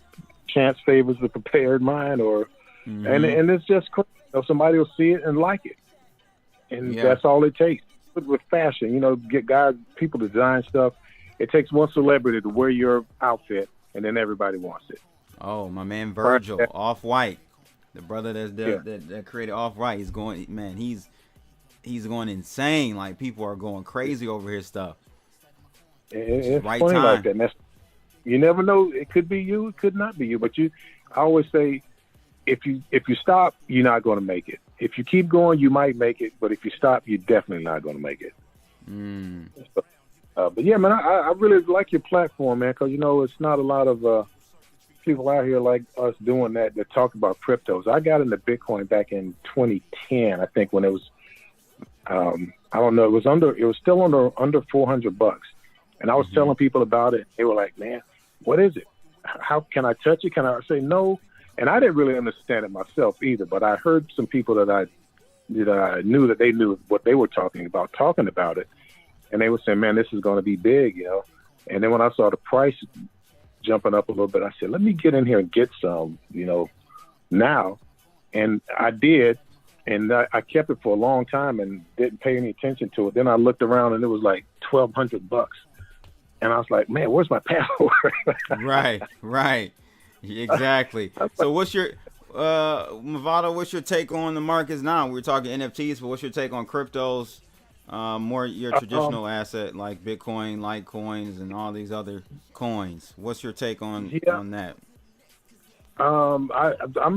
favors the prepared mind, or and it's just crazy. Somebody will see it and like it, and that's all it takes. But with fashion, get people to design stuff. It takes one celebrity to wear your outfit, and then everybody wants it. Oh, my man Virgil, Off-White, the brother that created Off-White. He's going, man. He's going insane. Like, people are going crazy over his stuff. It's right funny time. like that. And you never know. It could be you. It could not be you. But I always say, if you stop, you're not going to make it. If you keep going, you might make it. But if you stop, you're definitely not going to make it. But yeah, man, I really like your platform, man, because it's not a lot of people out here like us doing that talk about cryptos. I got into Bitcoin back in 2010, I think, when it was. I don't know. It was still under $400, and I was telling people about it. They were like, "Man, what is it? How can I touch it? Can I say no?" And I didn't really understand it myself either. But I heard some people that I knew that they knew what they were talking about it, and they were saying, "Man, this is going to be big," And then when I saw the price jumping up a little bit, I said, "Let me get in here and get some," now, and I did. And I kept it for a long time and didn't pay any attention to it. Then I looked around and it was like $1,200, and I was like, "Man, where's my password?" Right, exactly. So, what's your Movado? What's your take on the markets now? We're talking NFTs, but what's your take on cryptos? More your traditional asset like Bitcoin, Litecoins, and all these other coins. What's your take on that? I'm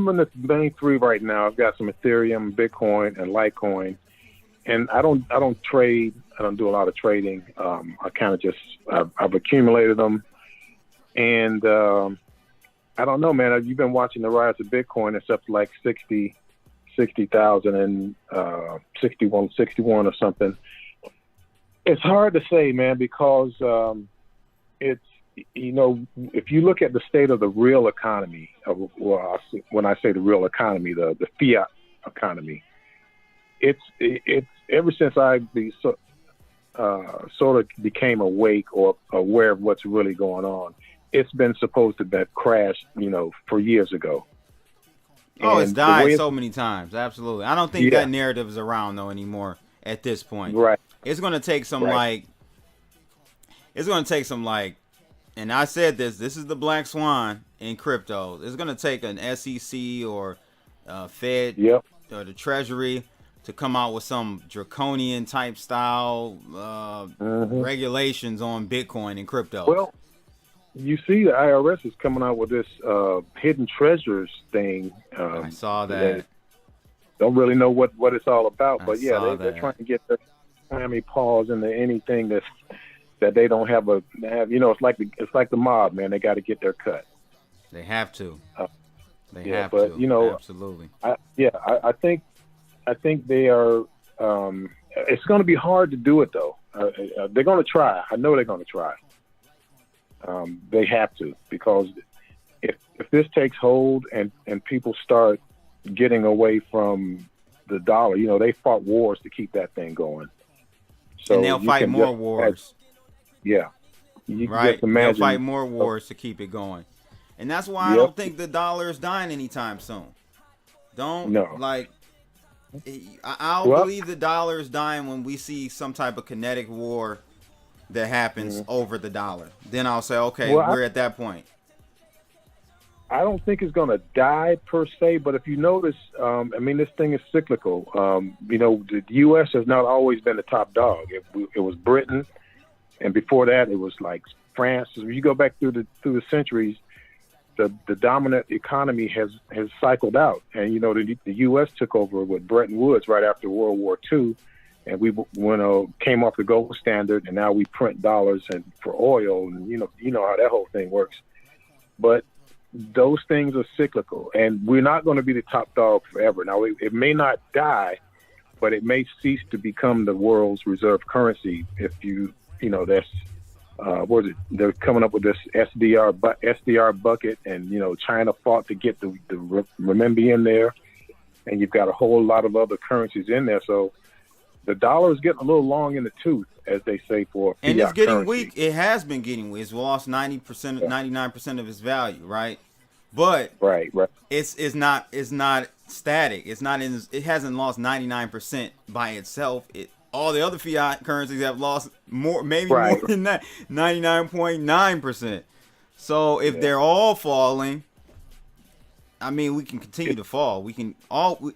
in the main three right now. I've got some Ethereum, Bitcoin, and Litecoin, and I don't trade. I don't do a lot of trading. I kind of just I've accumulated them, and I don't know, man. You've been watching the rise of Bitcoin. It's up to like 60,000 and 61 or something. It's hard to say, man, because it's. If you look at the state of the real economy, when I say the real economy, the fiat economy, it's ever since I sort of became awake or aware of what's really going on, it's been supposed to have crashed, for years ago. Oh, it's died so many times. Absolutely. I don't think that narrative is around though anymore at this point. Right. It's going to take some and I said this is the black swan in crypto. It's going to take an SEC or Fed or the Treasury to come out with some draconian type style regulations on Bitcoin and crypto. Well, you see the IRS is coming out with this hidden treasures thing. I saw that. Don't really know what it's all about, but they're trying to get their Miami paws into anything that they don't have it's like the mob, man. They got to get their cut. They have to. Absolutely. I think they are. It's going to be hard to do it though. They're going to try. I know they're going to try. They have to, because if this takes hold and people start getting away from the dollar, they fought wars to keep that thing going. So and they'll fight more wars. Yeah. Right. They'll fight more wars to keep it going. And that's why I don't think the dollar is dying anytime soon. I'll believe the dollar is dying when we see some type of kinetic war that happens over the dollar. Then I'll say, okay, we're at that point. I don't think it's going to die per se, but if you notice, this thing is cyclical. The U.S. has not always been the top dog. It was Britain, and before that, it was like France. As you go back through the centuries, the dominant economy has cycled out, and the U.S. took over with Bretton Woods right after World War II, and we came off the gold standard, and now we print dollars and for oil, and you know how that whole thing works. But those things are cyclical, and we're not going to be the top dog forever. Now, it may not die, but it may cease to become the world's reserve currency if that's they're coming up with this SDR bucket, and China fought to get the renminbi in there, and you've got a whole lot of other currencies in there. So the dollar is getting a little long in the tooth, as they say, for and it's fiat getting currency. weak. It has been getting weak. It's lost 90%, 99% of its value, right? But Right. it's not static. It's not in. It hasn't lost 99% by itself. All the other fiat currencies have lost more, maybe Right. more than that, 99.9%. So if they're all falling, I mean, we can continue to fall. We can go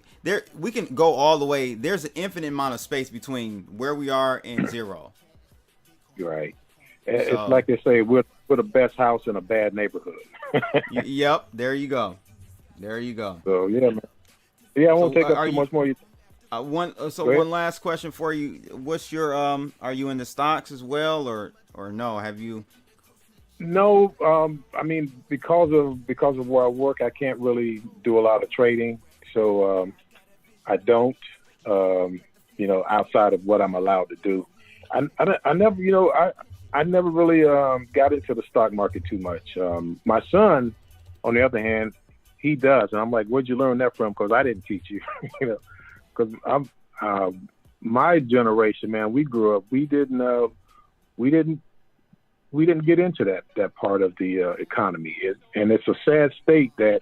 all the way. There's an infinite amount of space between where we are and zero. Right. So, it's like they say, we're the best house in a bad neighborhood. Yep. There you go. So yeah, man. Yeah, I won't take up too much more. One last question for you. What's your are you into stocks as well, or no? Have you? No, I mean, because of where I work, I can't really do a lot of trading. So I don't, outside of what I'm allowed to do. I never, I never really got into the stock market too much. My son, on the other hand, he does, and I'm like, where'd you learn that from? Because I didn't teach you, Because my generation, man, we grew up, we didn't get into that part of the economy, and it's a sad state that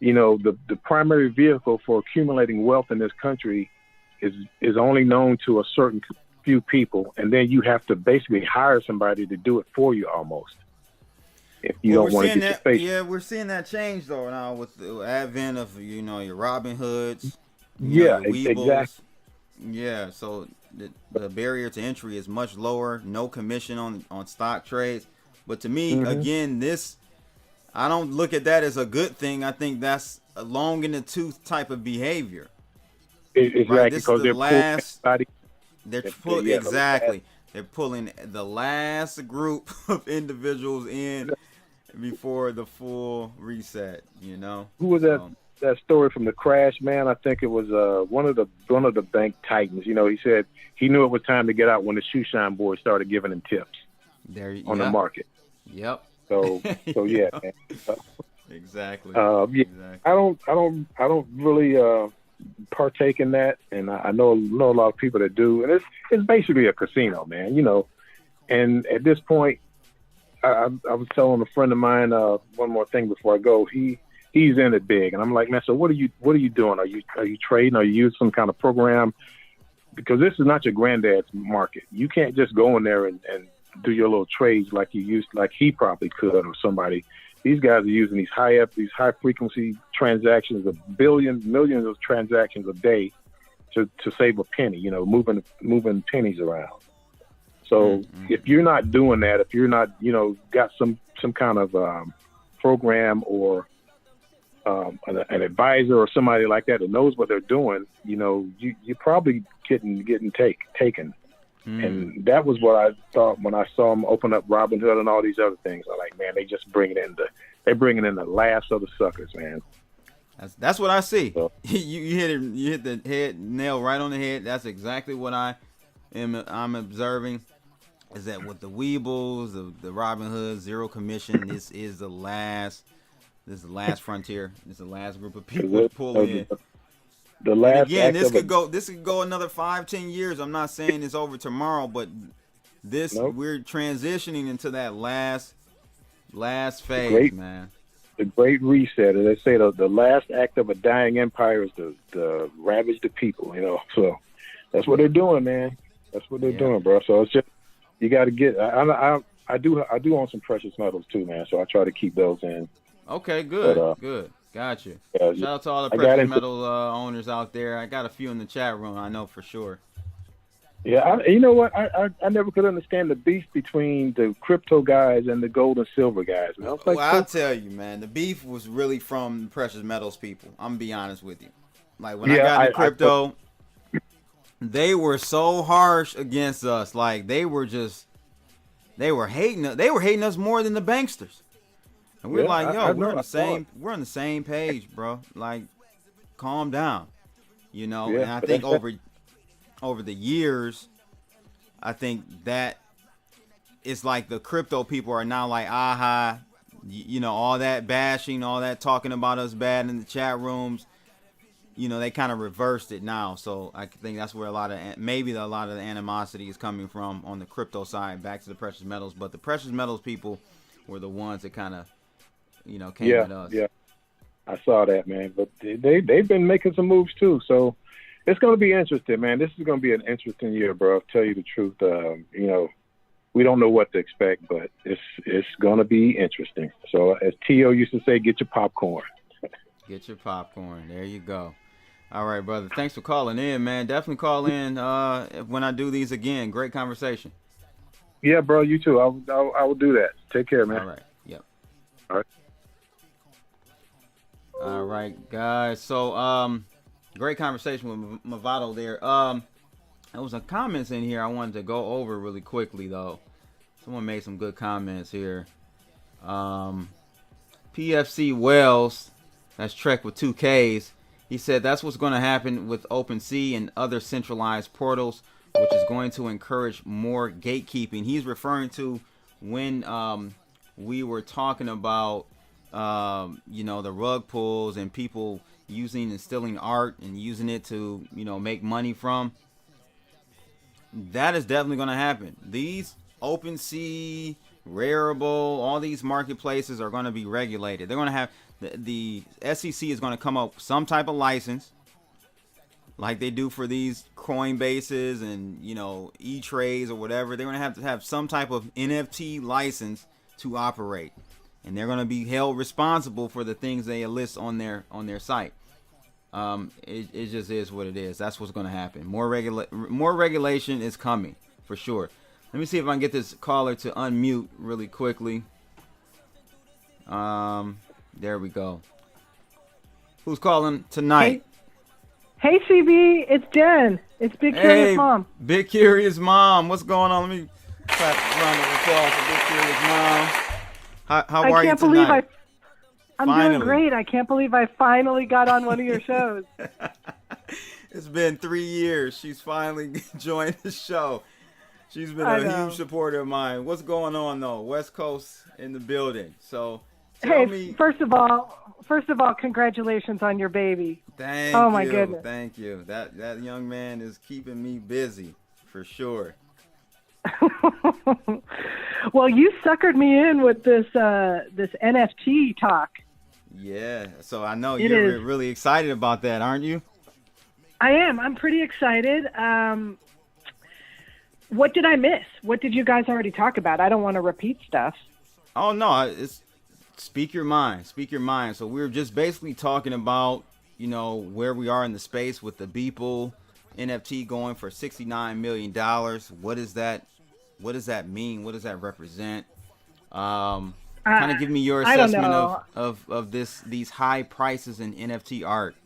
the primary vehicle for accumulating wealth in this country is only known to a certain few people, and then you have to basically hire somebody to do it for you almost. If you don't want to get your face. Yeah, we're seeing that change though now with the advent of your Robin Hoods, your Weebles. Exactly. Yeah, so the barrier to entry is much lower. No commission on stock trades. But to me, again, I don't look at that as a good thing. I think that's a long in the tooth type of behavior. Exactly, right? This because is the last. They're pulling the last group of individuals in before the full reset. Who was that story from the crash, man? I think it was one of the bank titans. He said he knew it was time to get out when the shoe shine boys started giving him tips on the market. Yep. So yeah, man. Exactly. Exactly. I don't really partake in that, and I know a lot of people that do, and it's basically a casino, man. And at this point, I was telling a friend of mine one more thing before I go. He's in it big, and I'm like, man, so what are you doing? Are you trading? Are you using some kind of program? Because this is not your granddad's market. You can't just go in there and do your little trades like he probably could, or somebody. These guys are using these high frequency transactions, millions of transactions a day to save a penny, moving pennies around. So if you're not doing that, if you're not, got some kind of program or an advisor or somebody like that knows what they're doing, you're probably getting taken. And that was what I thought when I saw them open up Robinhood and all these other things. I'm like, man, they're bringing in the last of the suckers, man. That's what I see. So, you hit the head nail right on the head. That's exactly what I'm observing. Is that with the Weebles, the Robinhood, zero commission? This is the last frontier. This is the last group of people to pull in. The last. And again, this could go another 5-10 years. I'm not saying it's over tomorrow, but we're transitioning into that last phase, man. The great reset. As they say, the last act of a dying empire is to ravage the people. So that's what they're doing, man. That's what they're doing, bro. So it's just you got to get. I do own some precious metals too, man. So I try to keep those in. Okay, good, good. Got you. Shout out to all the precious metal owners out there. I got a few in the chat room, I know for sure. Yeah, you know what? I never could understand the beef between the crypto guys and the gold and silver guys. Man. I was like, I'll tell you, man, the beef was really from the precious metals people. I'm gonna be honest with you. Like when I got into crypto, they were so harsh against us. Like they were hating us. They were hating us more than the banksters. And we're like, yo, we're on the same page, bro. Like, calm down, And I think over the years, I think that it's like the crypto people are now like, aha, all that bashing, all that talking about us bad in the chat rooms. they kind of reversed it now. So I think that's where a lot of the animosity is coming from on the crypto side, back to the precious metals. But the precious metals people were the ones that kind of, came at us. Yeah, I saw that, man. But they've been making some moves too. So it's going to be interesting, man. This is going to be an interesting year, bro. I'll tell you the truth. We don't know what to expect, but it's going to be interesting. So as T.O. used to say, get your popcorn. Get your popcorn. There you go. All right, brother. Thanks for calling in, man. Definitely call in when I do these again. Great conversation. Yeah, bro. You too. I will do that. Take care, man. All right. Yep. All right. All right, guys. So, great conversation with Movado there. There was some comments in here I wanted to go over really quickly, though. Someone made some good comments here. PFC Wells, that's Trek with 2 Ks. He said that's what's going to happen with OpenSea and other centralized portals, which is going to encourage more gatekeeping. He's referring to when we were talking about, the rug pulls and people using and stealing art and using it to, make money from. That is definitely going to happen. These OpenSea, Rarible, all these marketplaces are going to be regulated. They're going to have the SEC is going to come up with some type of license, like they do for these Coinbases and E-Trades or whatever. They're going to have some type of NFT license to operate, and they're going to be held responsible for the things they list on their site. It just is what it is. That's what's going to happen. More regulation is coming for sure. Let me see if I can get this caller to unmute really quickly. There we go. Who's calling tonight? Hey CB, it's Jen. It's Big Curious Mom. Big Curious Mom. What's going on? Let me clap a round of applause for Big Curious Mom. How are you tonight? I'm doing great. I can't believe I finally got on one of your shows. It's been 3 years. She's finally joined the show. She's been a huge supporter of mine. What's going on though? West Coast in the building. So tell me. First of all, congratulations on your baby. Thank you. Oh my goodness. Thank you. That young man is keeping me busy for sure. Well, you suckered me in with this NFT talk. Yeah. So I know you're really excited about that, aren't you? I am. I'm pretty excited. What did I miss? What did you guys already talk about? I don't want to repeat stuff. Oh, no. It's speak your mind. Speak your mind. So we were just basically talking about, where we are in the space with the Beeple NFT going for $69 million. What is that? What does that mean? What does that represent? Kind of give me your assessment of these high prices in NFT art.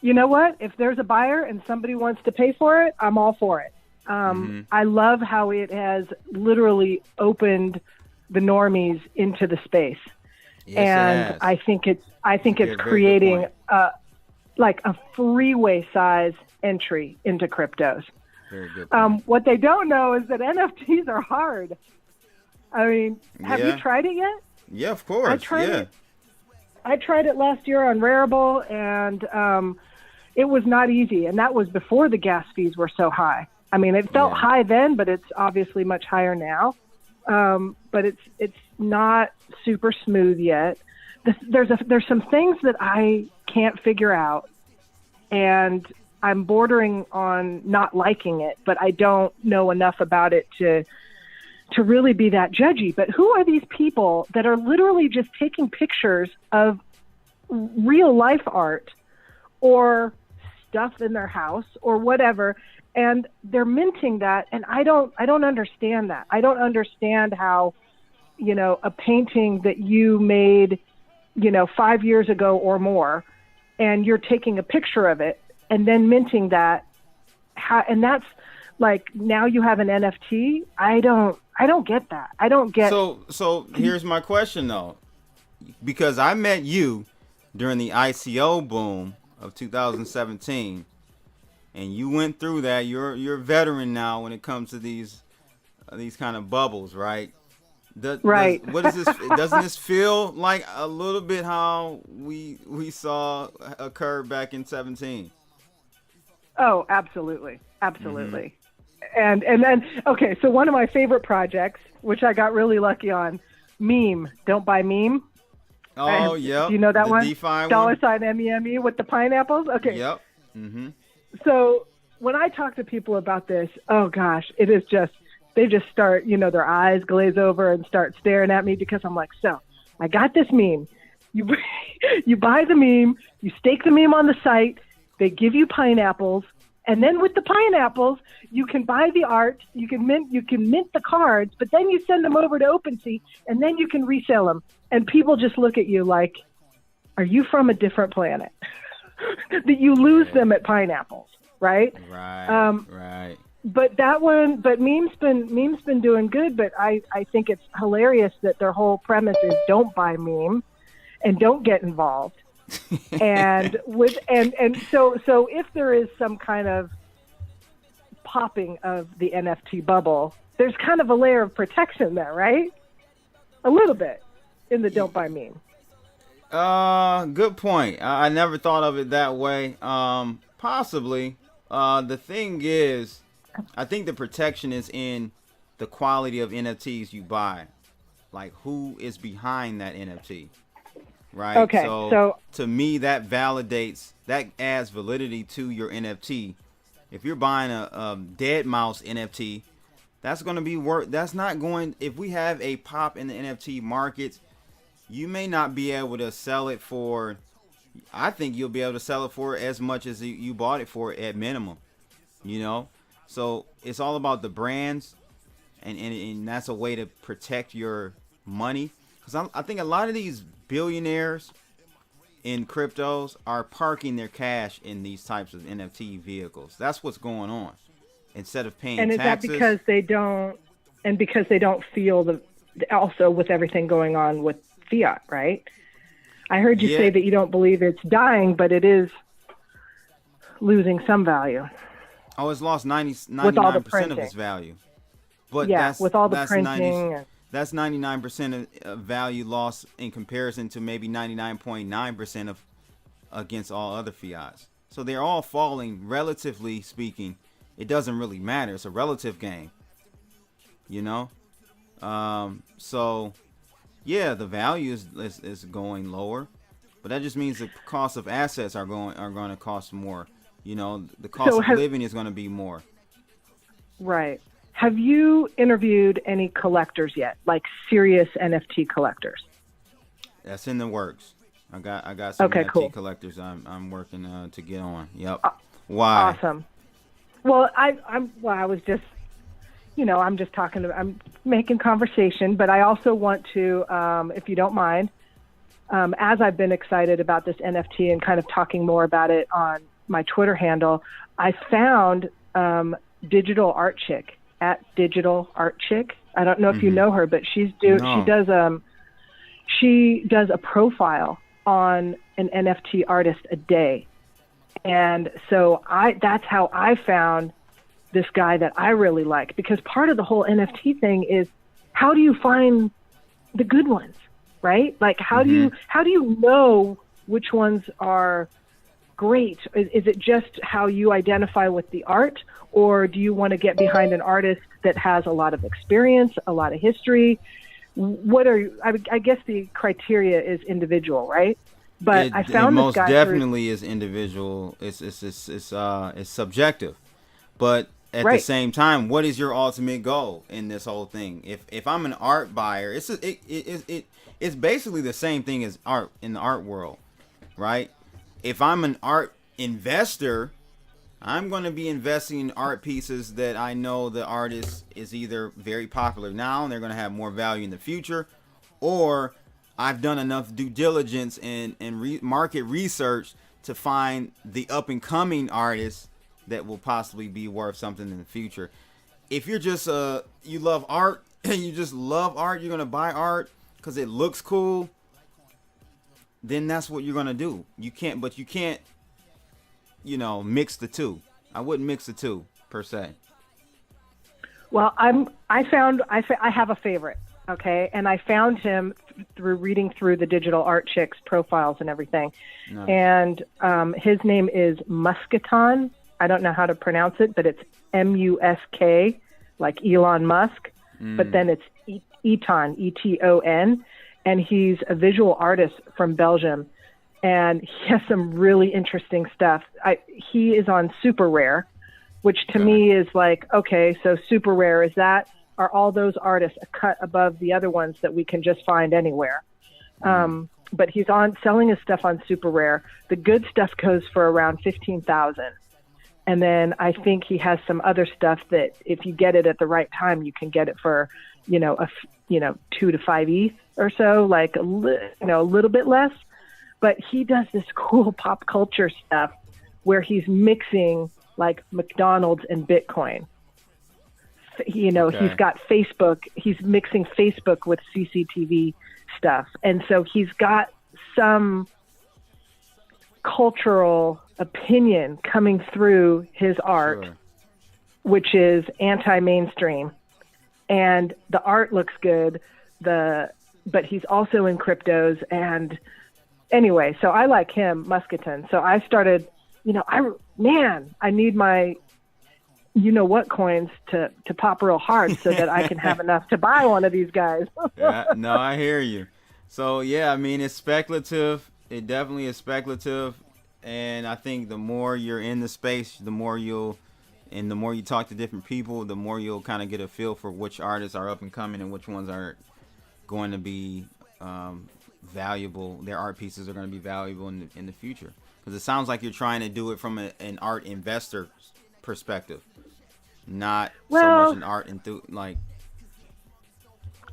You know what? If there's a buyer and somebody wants to pay for it, I'm all for it. I love how it has literally opened the normies into the space. Yes, and I think it's creating like a freeway size entry into cryptos. Very good point. What they don't know is that NFTs are hard. I mean, have you tried it yet? Yeah, of course. I tried it last year on Rarible, and it was not easy. And that was before the gas fees were so high. I mean, it felt high then, but it's obviously much higher now. But it's not super smooth yet. There's some things that I can't figure out, and I'm bordering on not liking it, but I don't know enough about it to really be that judgy. But who are these people that are literally just taking pictures of real life art or stuff in their house or whatever, and they're minting that? And I don't understand that. I don't understand how, a painting that you made, 5 years ago or more, and you're taking a picture of it and then minting that, and that's like, now you have an NFT. I don't get that. I don't get. So here's my question though, because I met you during the ICO boom of 2017, and you went through that. You're a veteran now when it comes to these kind of bubbles, right? Right. What is this? Doesn't this feel like a little bit how we saw occur back in 17? Oh, absolutely. Absolutely. And then, okay, so one of my favorite projects, which I got really lucky on, Meme. Don't buy Meme. Oh, yeah. Do you know that the one? DeFi Dollar one? sign MEME with the pineapples? Okay. Yep. Mm-hmm. So when I talk to people about this, oh gosh, it is just, they just start, their eyes glaze over and start staring at me because I'm like, so I got this meme. You buy the meme, you stake the meme on the site, they give you pineapples, and then with the pineapples, you can buy the art, you can mint the cards, but then you send them over to OpenSea, and then you can resell them. And people just look at you like, are you from a different planet? That you lose them at pineapples, right? Right. Right. But meme's been doing good. But I think it's hilarious that their whole premise is don't buy meme, and don't get involved. and so if there is some kind of popping of the NFT bubble, there's kind of a layer of protection there, right? A little bit in the don't buy meme. Good point. I never thought of it that way. Possibly. The thing is, I think the protection is in the quality of NFTs you buy. Like, who is behind that NFT, right? Okay, so to me, that adds validity to your NFT. If you're buying a dead mouse NFT, that's going to be if we have a pop in the NFT markets, you may not be able to sell it for, I think you'll be able to sell it for as much as you bought it for at minimum, So it's all about the brands, and that's a way to protect your money. Because I think a lot of these billionaires in cryptos are parking their cash in these types of NFT vehicles. That's what's going on. Instead of paying taxes. And is that because they don't feel also with everything going on with fiat, right? I heard you say that you don't believe it's dying, but it is losing some value. Oh, it's lost 99% of its value. But with all the printing. That's 99% of value lost in comparison to maybe 99.9% of against all other fiats. So they're all falling, relatively speaking. It doesn't really matter. It's a relative game. So yeah, the value is going lower, but that just means the cost of assets are going to cost more. The cost of living is going to be more. Right. Have you interviewed any collectors yet, like serious NFT collectors? That's in the works. I got some NFT collectors I'm working to get on. Yep. Why? Awesome. Well, I was just, I'm just I'm making conversation, but I also want to, if you don't mind, as I've been excited about this NFT and kind of talking more about it on my Twitter handle, I found Digital Art Chick at Digital Art Chick. I don't know if you know her, but she does a profile on an NFT artist a day. And so that's how I found this guy that I really like, because part of the whole NFT thing is, how do you find the good ones, right? Like, how do you know which ones are great? Is it just how you identify with the art, or do you want to get behind an artist that has a lot of experience, a lot of history? I guess the criteria is individual, right? But I found this guy most definitely is individual. It's subjective, but at the same time, what is your ultimate goal in this whole thing? If I'm an art buyer, it's basically the same thing as art in the art world, right? If I'm an art investor, I'm going to be investing in art pieces that I know the artist is either very popular now and they're going to have more value in the future, or I've done enough due diligence and market research to find the up and coming artists that will possibly be worth something in the future. If you're just you love art and you just love art, you're going to buy art because it looks cool, then that's what you're going to do. You can't mix the two. I wouldn't mix the two per se. Well, I have a favorite. Okay, and I found him through reading through the Digital Art Chicks profiles and everything. Nice. And his name is Musketon. I don't know how to pronounce it, but it's M-U-S-K, like Elon Musk. But then it's Eton, E-T-O-N. And he's a visual artist from Belgium. And he has some really interesting stuff. He is on Super Rare, which to me is like, okay, so Super Rare, are all those artists a cut above the other ones that we can just find anywhere? But he's selling his stuff on Super Rare. The good stuff goes for around 15,000. And then I think he has some other stuff that if you get it at the right time, you can get it for, 2 to 5 ETH or so, like a little bit less. But he does this cool pop culture stuff where he's mixing like McDonald's and Bitcoin. He's got Facebook. He's mixing Facebook with CCTV stuff. And so he's got some cultural opinion coming through his art, which is anti-mainstream. And the art looks good, but he's also in cryptos. And anyway, so I like him, Musketon. So I started, I need my what coins to pop real hard so that I can have enough to buy one of these guys. Yeah, no, I hear you. So yeah, I mean, it's speculative. It definitely is speculative. And I think the more you're in the space, the more you talk to different people, the more you'll kind of get a feel for which artists are up and coming and which ones are going to be valuable. Their art pieces are going to be valuable in the future. Because it sounds like you're trying to do it from an art investor perspective, not so much an art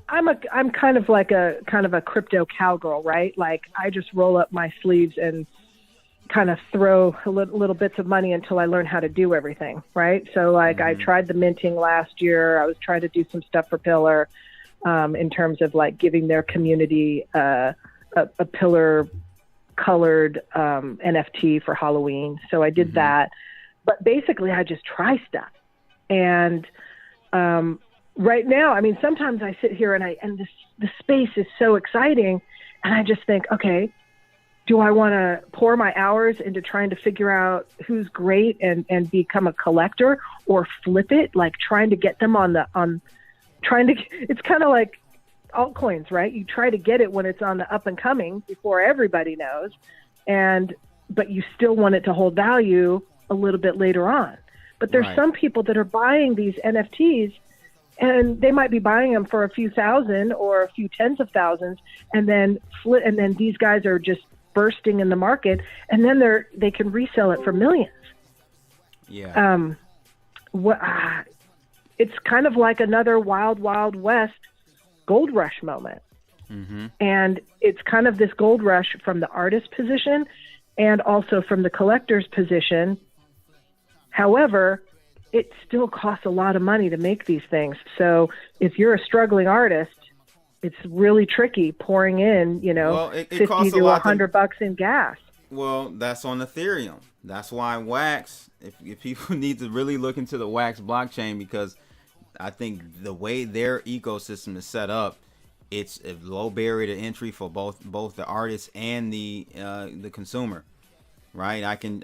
I'm kind of like a crypto cowgirl, right? Like I just roll up my sleeves and kind of throw little bits of money until I learn how to do everything, right? So like I tried the minting last year. I was trying to do some stuff for Pillar in terms of like giving their community a Pillar colored NFT for Halloween. So I did that. But basically I just try stuff. And right now, I mean, sometimes I sit here and the space is so exciting and I just think, okay, do I want to pour my hours into trying to figure out who's great and become a collector, or flip it, like trying to get them it's kind of like altcoins, right? You try to get it when it's on the up and coming before everybody knows, but you still want it to hold value a little bit later on. But there's some people that are buying these NFTs and they might be buying them for a few thousand or a few tens of thousands, and then these guys are just bursting in the market, and then they can resell it for millions. Yeah. It's kind of like another wild, wild west gold rush moment. And it's kind of this gold rush from the artist position and also from the collector's position. However, it still costs a lot of money to make these things. So if you're a struggling artist, it's really tricky pouring in, it 50 to $100 in gas. Well, that's on Ethereum. That's why Wax, if people need to really look into the Wax blockchain, because I think the way their ecosystem is set up, it's a low barrier to entry for both the artist and the consumer, right? I can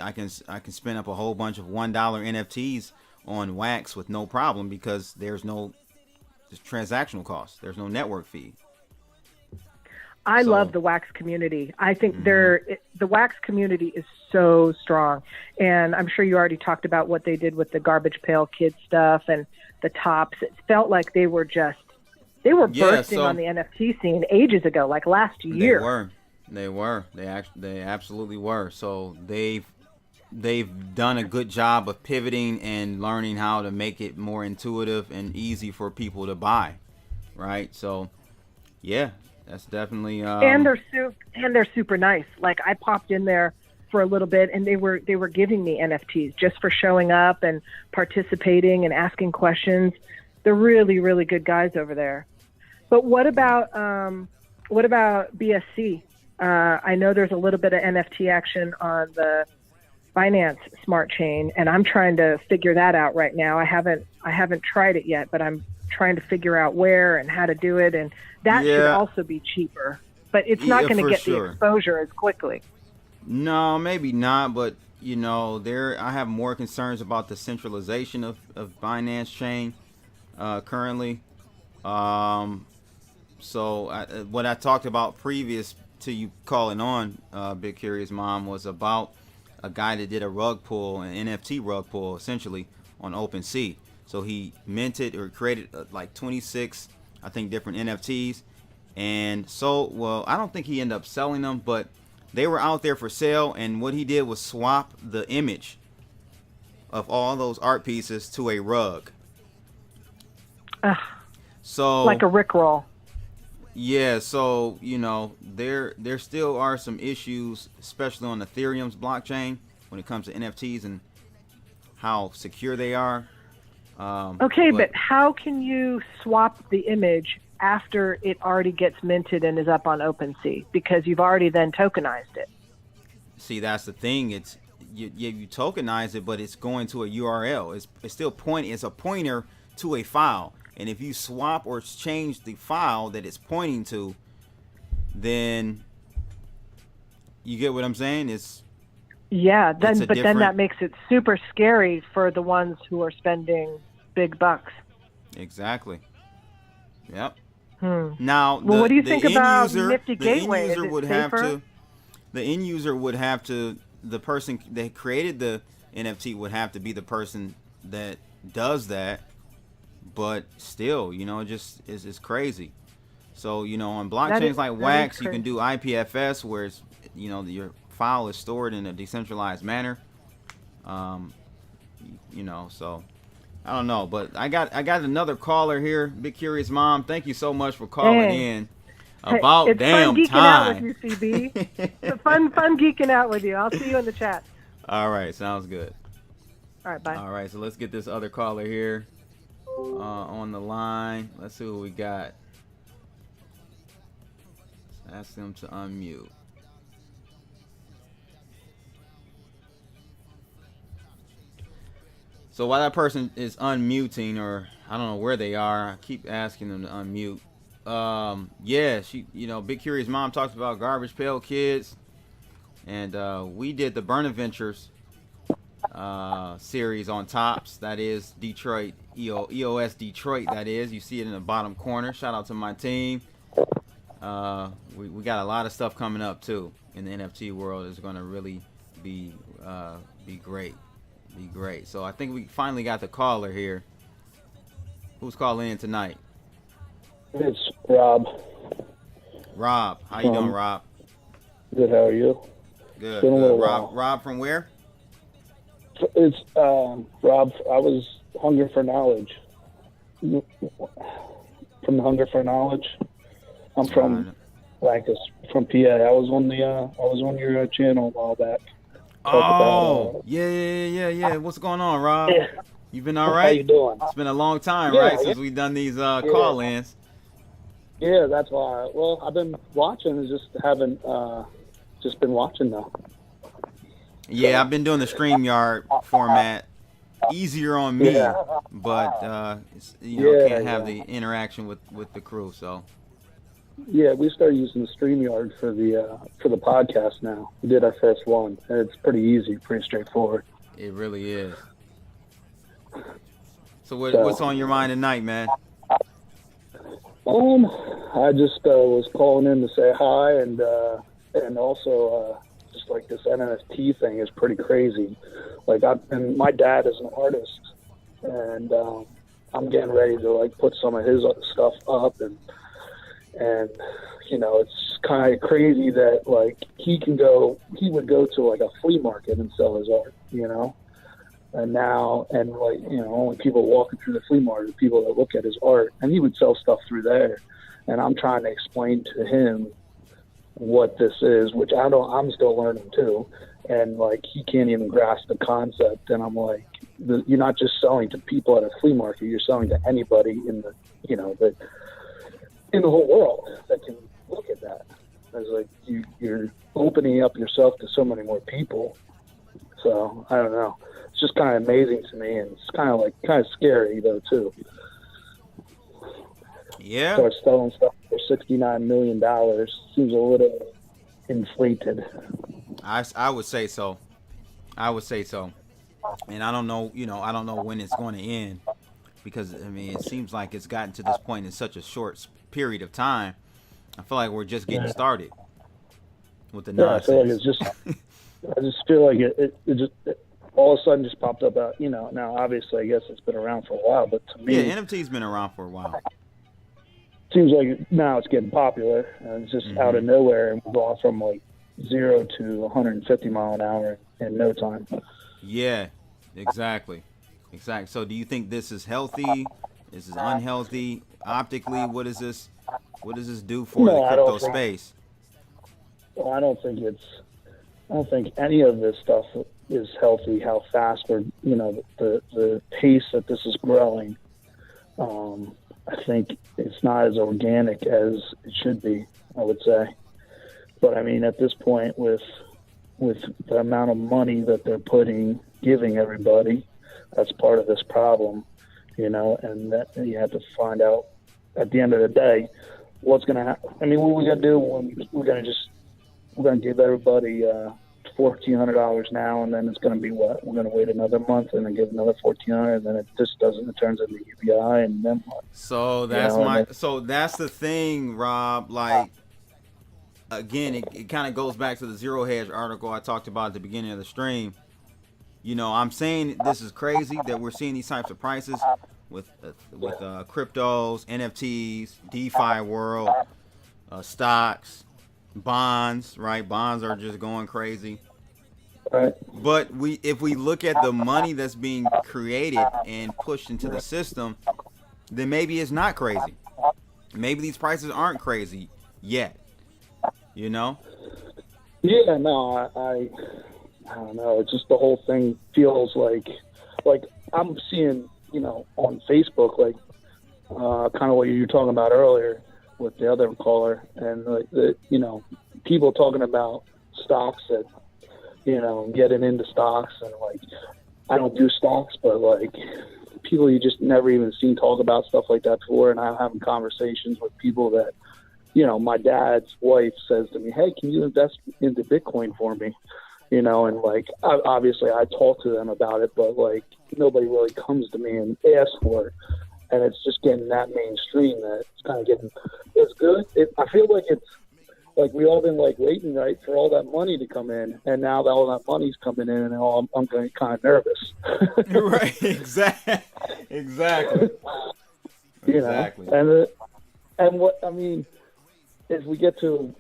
spin up a whole bunch of $1 NFTs on Wax with no problem, because there's no transactional cost. There's no network fee. I love the Wax community. I think the Wax community is so strong. And I'm sure you already talked about what they did with the Garbage Pail Kid stuff and the tops. It felt like they were bursting on the NFT scene ages ago, like last year. They were. They absolutely were. So they've done a good job of pivoting and learning how to make it more intuitive and easy for people to buy, right? So, yeah, that's definitely. And they're super nice. Like I popped in there for a little bit, and they were giving me NFTs just for showing up and participating and asking questions. They're really, really good guys over there. But what about BSC? I know there's a little bit of NFT action on the Binance Smart Chain, and I'm trying to figure that out right now. I haven't I haven't tried it yet, but I'm trying to figure out where and how to do it, and that should also be cheaper. But it's not going to get the exposure as quickly. No, maybe not, but I have more concerns about the centralization of Binance Chain currently. So what I talked about previous to you calling on, Big Curious Mom, was about a guy that did a rug pull, an NFT rug pull, essentially on OpenSea. So he minted or created like 26, I think, different NFTs, and I don't think he ended up selling them, but they were out there for sale. And what he did was swap the image of all those art pieces to a rug. So like a Rickroll. Yeah, so there still are some issues, especially on Ethereum's blockchain, when it comes to NFTs and how secure they are. But how can you swap the image after it already gets minted and is up on OpenSea? Because you've already then tokenized it. See, that's the thing. It's you tokenize it, but it's going to a URL. It's still it's a pointer to a file. And if you swap or change the file that it's pointing to, then you get what I'm saying? Then that makes it super scary for the ones who are spending big bucks. Exactly. Yep. Now, what do you think about Nifty Gateway? The end user would have to, the person that created the NFT would have to be the person that does that. But still, it's crazy. So, on blockchains like Wax, you can do IPFS, where it's, your file is stored in a decentralized manner. So I don't know, but I got another caller here. Big Curious Mom, thank you so much for calling in. About it's damn fun geeking time. Out with you, CB. It's fun geeking out with you. I'll see you in the chat. All right, sounds good. All right, bye. All right, so let's get this other caller here on the line. Let's see what we got. Let's ask them to unmute. So while that person is unmuting, or I don't know where they are, I keep asking them to unmute. Big Curious Mom talks about Garbage Pail Kids, and we did the Burn Adventures series on Tops. That is Detroit, EOS Detroit. That is, you see it in the bottom corner. Shout out to my team. We got a lot of stuff coming up too in the NFT world. It's going to really be great. Be great. So I think we finally got the caller here. Who's calling in tonight? It's Rob. Rob, how you doing, Rob? Good. How are you? Good. Rob from where? It's Rob. I was Hunger for Knowledge. From the Hunger for Knowledge. I'm from from PA. I was on your channel a while back. Yeah. What's going on, Rob? Yeah. You been all right? How you doing? It's been a long time, right, since we've done these call-ins. Yeah, that's why. Well, I've been watching, just haven't just been watching though. Yeah, I've been doing the StreamYard format. Easier on me, but can't have the interaction with the crew. So. Yeah, we started using the StreamYard for the podcast now. We did our first one, and it's pretty easy, pretty straightforward. It really is. So what's on your mind tonight, man? I just was calling in to say hi, and also just like this NFT thing is pretty crazy. Like, my dad is an artist, and I'm getting ready to put some of his stuff up, and it's kind of crazy that he would go to a flea market and sell his art, and now only people walking through the flea market, people that look at his art, and he would sell stuff through there, and I'm trying to explain to him what this is, which I'm still learning too, and he can't even grasp the concept, and I'm like, you're not just selling to people at a flea market, you're selling to anybody in the in the whole world that can look at that. It's you're opening up yourself to so many more people. So I don't know. It's just kind of amazing to me, and it's kind of scary though too. Yeah. Start selling stuff for $69 million seems a little inflated. I would say so. I would say so. And I don't know, I don't know when it's going to end, because I mean, it seems like it's gotten to this point in such a short period of time. I feel like we're just getting started with the nonsense. I feel like it's just. I just feel like it just all of a sudden just popped up out. Now obviously I guess it's been around for a while, but to me, yeah, NFT's been around for a while. Seems like now it's getting popular, and it's just out of nowhere, and we've gone from like 0 to 150 mile an hour in no time. Yeah, exactly. So do you think this is healthy? This is unhealthy? Optically, what does this do for the crypto space? Well, I don't think any of this stuff is healthy. How fast we're, the pace that this is growing. I think it's not as organic as it should be, I would say. But I mean, at this point, with the amount of money that they're giving everybody, that's part of this problem, and that you have to find out at the end of the day what's going to happen. I mean, what are we going to do when we're going to give everybody $1,400 now, and then it's going to be what? We're going to wait another month and then give another $1,400, and then it just doesn't. It turns into UBI, and then what? So that's that's the thing, Rob. Like, again, it kind of goes back to the Zero Hedge article I talked about at the beginning of the stream. I'm saying this is crazy that we're seeing these types of prices with cryptos, NFTs, DeFi world, stocks, bonds, right? Bonds are just going crazy. Right. But if we look at the money that's being created and pushed into the system, then maybe it's not crazy. Maybe these prices aren't crazy yet. Yeah, no, I don't know. It's just the whole thing feels like I'm seeing, on Facebook, like kind of what you were talking about earlier with the other caller, and people talking about stocks that, getting into stocks, and like, I don't do stocks, but like people you just never even seen talk about stuff like that before. And I'm having conversations with people that, my dad's wife says to me, "Hey, can you invest into Bitcoin for me?" And like, obviously I talk to them about it, but like nobody really comes to me and asks for it. And it's just getting that mainstream that it's kind of it's good. I feel like it's like we all been like waiting, right, for all that money to come in. And now that all that money's coming in, and I'm getting kind of nervous. Right. Exactly. Exactly. And what, I mean, if we get to,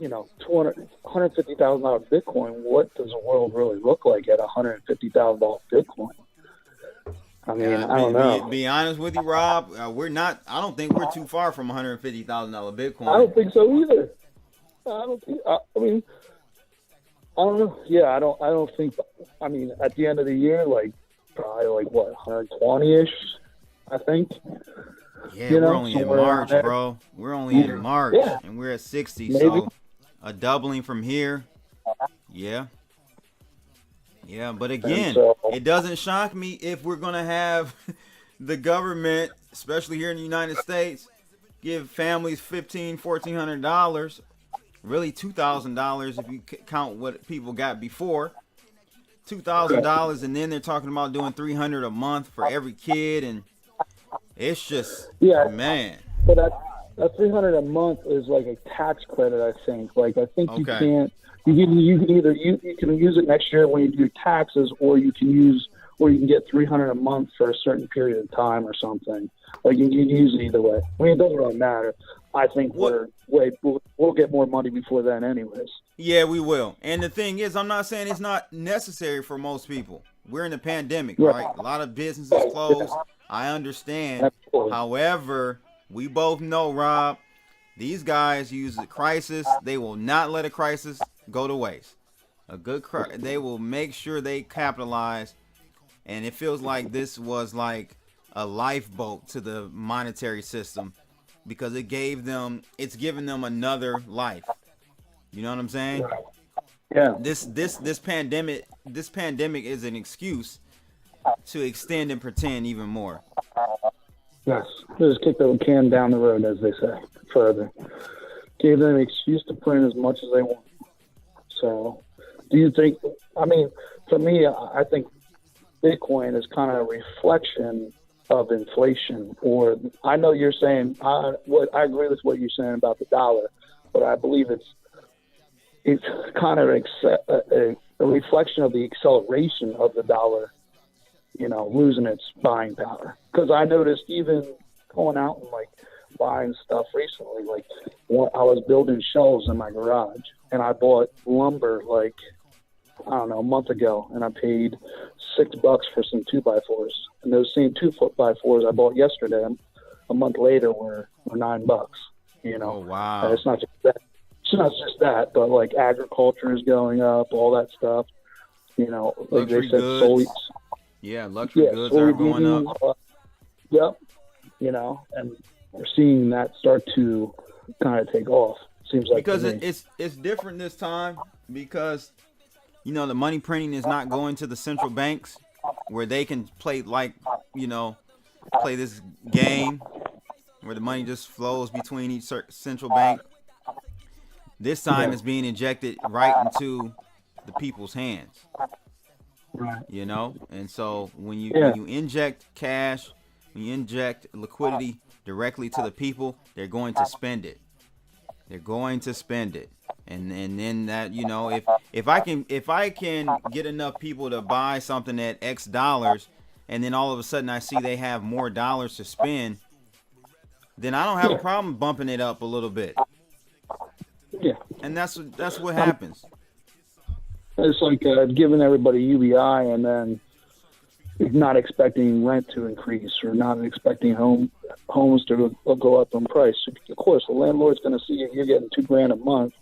$150,000 Bitcoin, what does the world really look like at $150,000 Bitcoin? I mean, I don't know. Be honest with you, Rob, I don't think we're too far from $150,000 Bitcoin. I don't think so either. I mean, I don't know. Yeah, I don't think, I mean, at the end of the year, like, probably like what, 120-ish, I think. Yeah, we're only in March, bro. We're only in March, and we're at 60. Maybe. So a doubling from here. Yeah. Yeah, but again, it doesn't shock me if we're going to have the government, especially here in the United States, give families $1,500, $1,400, really $2,000 if you count what people got before. $2,000, and then they're talking about doing $300 a month for every kid, and it's just, man. But that $300 a month is like a tax credit, I think. Like, I think you can't. You can either you can use it next year when you do taxes, or you can get $300 a month for a certain period of time or something. Like, you can use it either way. I mean, it doesn't really matter. I think we'll get more money before then, anyways. Yeah, we will. And the thing is, I'm not saying it's not necessary for most people. We're in a pandemic, right? A lot of businesses closed. I understand. Absolutely. However, we both know, Rob, these guys use a crisis. They will not let a crisis go to waste. They will make sure they capitalize. And it feels like this was like a lifeboat to the monetary system, because it's given them another life. You know what I'm saying? Yeah. This pandemic is an excuse to extend and pretend even more. Yes, just kick the can down the road, as they say, further. Gave them an excuse to print as much as they want. So, do you think, I mean, for me, I think Bitcoin is kind of a reflection of inflation. Or, I know you're saying, I agree with what you're saying about the dollar, but I believe it's kind of a reflection of the acceleration of the dollar, losing its buying power. Because I noticed even going out and like buying stuff recently, like I was building shelves in my garage and I bought lumber like, I don't know, a month ago, and I paid $6 for some 2x4s. And those same 2x4s I bought yesterday, a month later, were $9. Oh, wow. And it's not just that. It's not just that, but like agriculture is going up, all that stuff. Like luxury they said, goods. Luxury goods are going up. Yep. And we're seeing that start to kind of take off. Seems like because it's different this time because the money printing is not going to the central banks where they can play play this game where the money just flows between each central bank. This time it's being injected right into the people's hands. Right. And so when you inject cash, when you inject liquidity directly to the people, they're going to spend it. They're going to spend it. And then that, if I can get enough people to buy something at X dollars, and then all of a sudden I see they have more dollars to spend, then I don't have a problem bumping it up a little bit. Yeah. And that's what happens. It's like giving everybody UBI and then not expecting rent to increase or not expecting homes to go up in price. Of course, the landlord's going to see if you're getting $2,000 a month.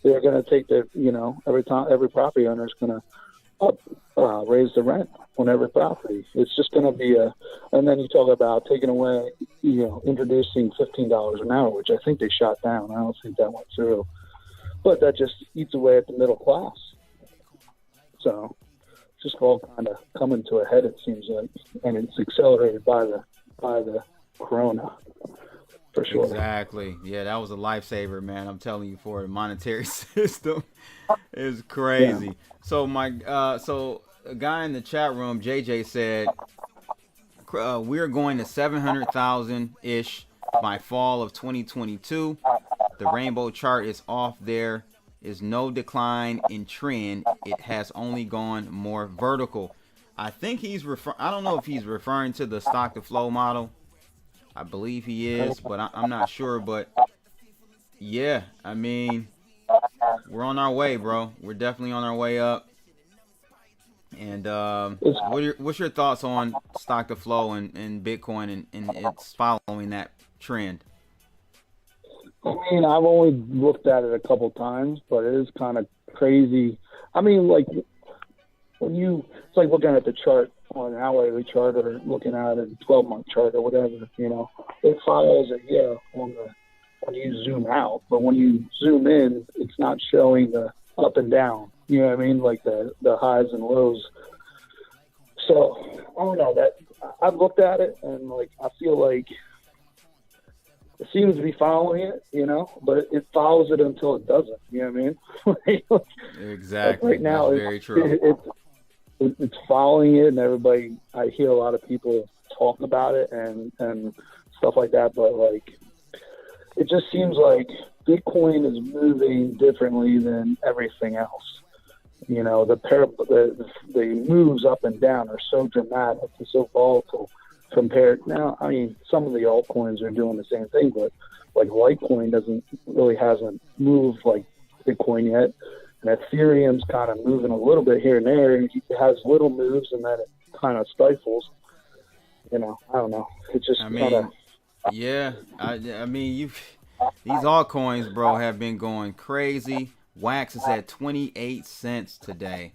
They're going to take every property owner is going to raise the rent on every property. It's just going to be and then you talk about taking away, introducing $15 an hour, which I think they shot down. I don't think that went through, but that just eats away at the middle class. So it's just all kind of coming to a head, it seems like, and it's accelerated by the corona. For sure. Exactly. Yeah, that was a lifesaver, man. I'm telling you, for the monetary system, it's crazy. Yeah. So so a guy in the chat room, JJ, said we're going to 700,000 ish by fall of 2022. The rainbow chart is off. There is no decline in trend. It has only gone more vertical. I think I don't know if he's referring to the stock to flow model. I believe he is, but I'm not sure. But yeah, I mean, we're on our way, bro. We're definitely on our way up. And what's your thoughts on stock to flow and Bitcoin and it's following that trend? I mean, I've only looked at it a couple times, but it is kind of crazy. I mean, like it's like looking at the chart on an hourly chart or looking at a 12-month chart or whatever, it follows it, when you zoom out, but when you zoom in, it's not showing the up and down, you know what I mean? Like the highs and lows. So I don't know that I've looked at it and like, I feel like it seems to be following it, but it follows it until it doesn't, you know what I mean? Exactly. Right now, that's very true. It's following it, and everybody. I hear a lot of people talk about it and stuff like that, but like, it just seems like Bitcoin is moving differently than everything else. The moves up and down are so dramatic and so volatile compared. Now, I mean, some of the altcoins are doing the same thing, but like Litecoin hasn't moved like Bitcoin yet. And Ethereum's kind of moving a little bit here and there. It has little moves, and then it kind of stifles. I don't know. It just yeah. I mean, these altcoins, bro, have been going crazy. Wax is at 28 cents today.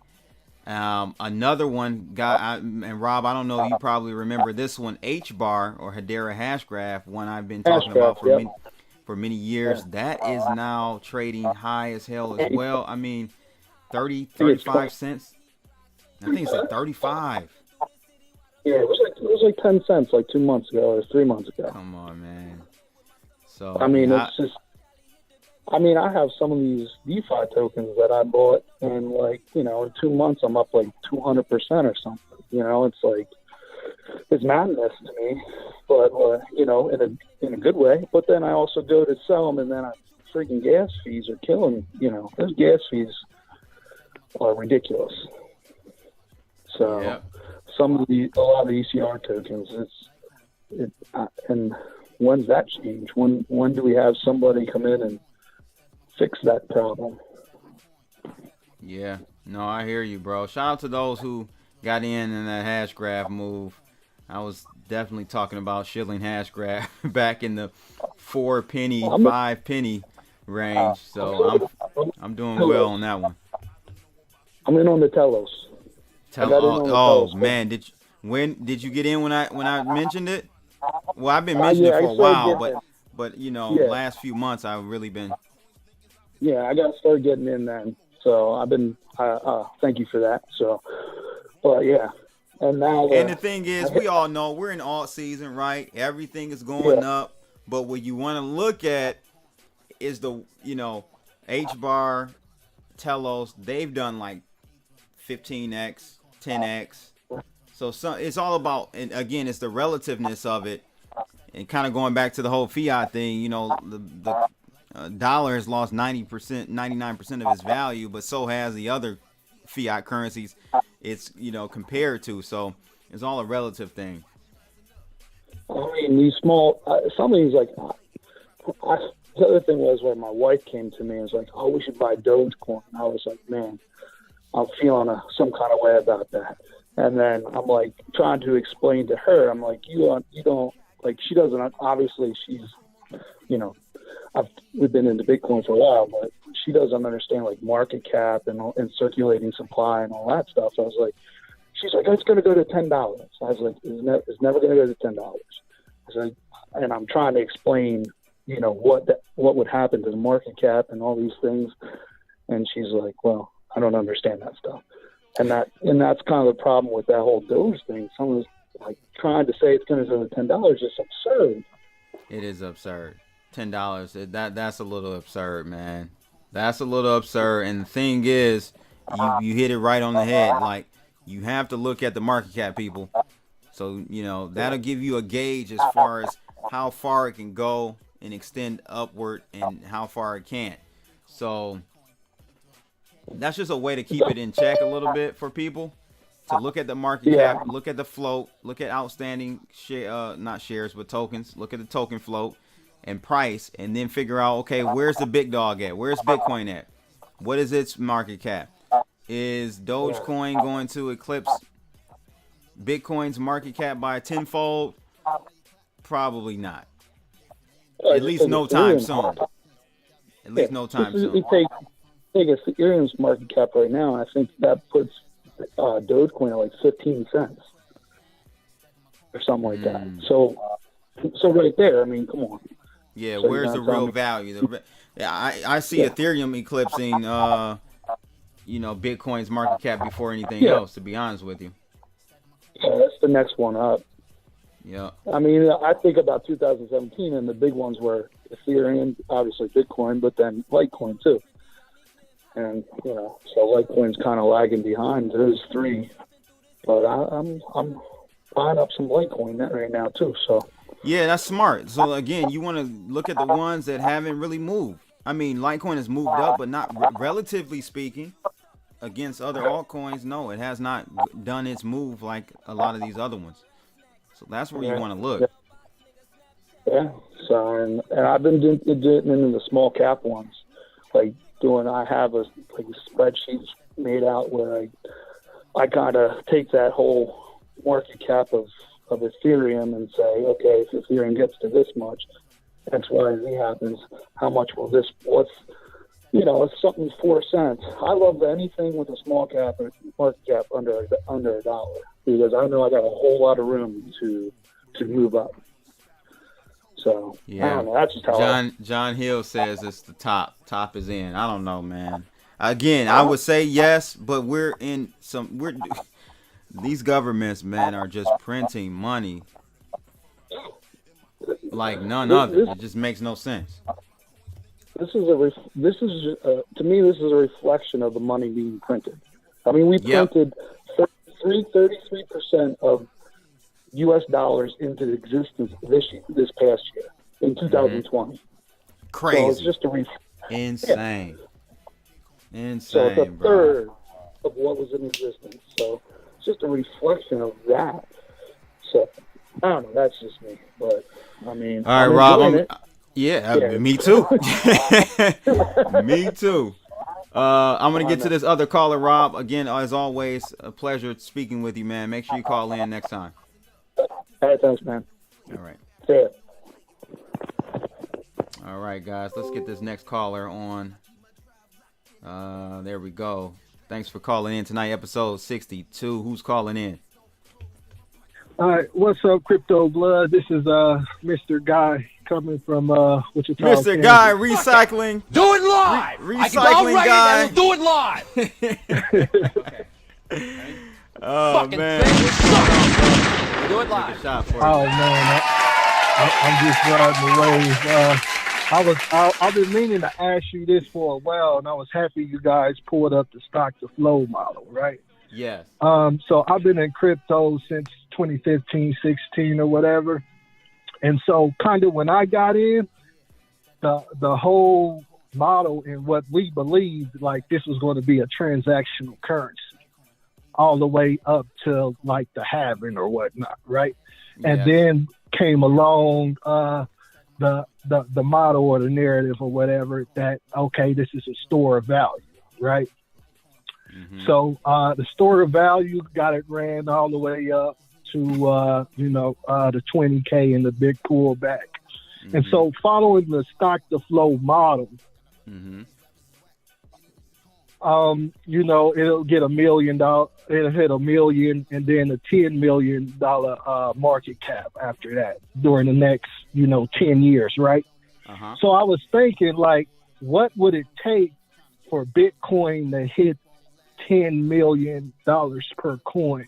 Another one, and Rob, I don't know, you probably remember this one, HBAR or Hedera Hashgraph, one I've been talking about for many years. Yeah. That is now trading high as hell as well. I mean, 35 cents. I think it's at 35. Yeah, it was like 10 cents like 2 months ago or 3 months ago. Come on, man. So I mean, it's just. I mean, I have some of these DeFi tokens that I bought, and like, you know, in 2 months I'm up like 200% or something. You know, it's like, it's madness to me, but you know, in a good way. But then I also go to sell them, and then freaking gas fees are killing me. You know, those gas fees are ridiculous. So Yep. a lot of the ECR tokens, and when's that change? When do we have somebody come in and fix that problem? Yeah. No, I hear you, bro. Shout out to those who got in that hash graph move. I was definitely talking about shilling hash graph back in the 4 penny, 5 penny range. So I'm doing well on that one. I'm in on the Telos. Man, when did you get in when I mentioned it? Well, I've been mentioning it for a while, but you know, last few months I've really been. Yeah, I got to start getting in then. So I've been. Thank you for that. So, but yeah, and now. And the thing is, we all know we're in alt season, right? Everything is going up, but what you want to look at is the H-bar, Telos. They've done like 15x, 10x. So it's all about, and again, it's the relativeness of it, and kind of going back to the whole fiat thing. You know, the dollar has lost 90%, 99% of its value, but so has the other fiat currencies it's compared to. So it's all a relative thing. I mean, these small, some of these, like, the other thing was when my wife came to me and was like, "Oh, we should buy Dogecoin." I was like, "Man, I'm feeling some kind of way about that." And then I'm like trying to explain to her, I'm like, you don't like, she doesn't, obviously she's, we've been into Bitcoin for a while, but she doesn't understand like market cap and circulating supply and all that stuff. So I was like, she's like, "It's going to go to $10." I was like, it's never going to go to $10. I was like, and I'm trying to explain, what would happen to the market cap and all these things. And she's like, "Well, I don't understand that stuff." And that's kind of the problem with that whole Doge thing. Someone's like trying to say it's going to go to $10 is absurd. It is absurd. $10. That's a little absurd, man. That's a little absurd. And the thing is, you hit it right on the head. Like, you have to look at the market cap, people. So that'll give you a gauge as far as how far it can go and extend upward, and how far it can't. So that's just a way to keep it in check a little bit for people, to look at the market cap, look at the float, look at outstanding not shares, but tokens. Look at the token float and price, and then figure out, okay, where's the big dog at? Where's Bitcoin at? What is its market cap? Is Dogecoin going to eclipse Bitcoin's market cap by a tenfold? Probably not. At least no time soon. At least no time soon. Take Ethereum's market cap right now, I think that puts Dogecoin at like 15 cents or something like that. So right there, I mean, come on. Yeah, so where's the real value? I see Ethereum eclipsing, Bitcoin's market cap before anything else, to be honest with you. Yeah, that's the next one up. Yeah. I mean, I think about 2017, and the big ones were Ethereum, obviously Bitcoin, but then Litecoin too. And so Litecoin's kind of lagging behind those three, but I'm buying up some Litecoin right now too. So yeah, that's smart. So again, you want to look at the ones that haven't really moved. I mean, Litecoin has moved up, but not relatively speaking against other altcoins. No, it has not done its move like a lot of these other ones. So that's where you want to look. Yeah. So and I've been doing into the small cap ones, like. I have a spreadsheet made out where I gotta take that whole market cap of Ethereum and say, okay, if Ethereum gets to this much, X, Y, Z happens, how much will this? It's something 4 cents. I love anything with a small cap or market cap under $1, because I know I got a whole lot of room to move up. So yeah, I don't know. That's just how John Hill says it's the top. Top is in. I don't know, man. Again, I would say yes, but we're these governments, man, are just printing money like none other. It just makes no sense. This is to me, this is a reflection of the money being printed. I mean, we printed 33% of U.S. dollars into existence this past year in 2020. Crazy. So it's just insane. Insane, so it's a bro. third of what was in existence. So it's just a reflection of that. So I don't know. That's just me. But I mean, all right, Rob. Me too. Me too. I'm gonna get to this other caller, Rob. Again, as always, a pleasure speaking with you, man. Make sure you call in next time. All right, thanks, man. All right. See ya. All right, guys. Let's get this next caller on. There we go. Thanks for calling in tonight, episode 62. Who's calling in? All right, what's up, Crypto Blood? This is Mr. Guy coming from Wichita. Mr. Guy Recycling. Do it live. Recycling Guy. Do it live. Okay. Oh Fucking man. thing sucks. Do it live. Shot for Oh man, I'm just riding the wave. I've been meaning to ask you this for a while, and I was happy you guys pulled up the stock to flow model, right? Yes. So I've been in crypto since 2015, 16 or whatever. And so kind of when I got in, the whole model and what we believed, like this was going to be a transactional currency all the way up to like the halving or whatnot, right? And then came along the model or the narrative or whatever that, okay, this is a store of value, right? Mm-hmm. So the store of value got it ran all the way up to the 20K and the big pullback. Mm-hmm. And so following the stock to flow model, it'll get $1 million, it'll hit $1 million and then a $10 million market cap after that during the next 10 years, right? So I was thinking, like, what would it take for Bitcoin to hit $10 million per coin?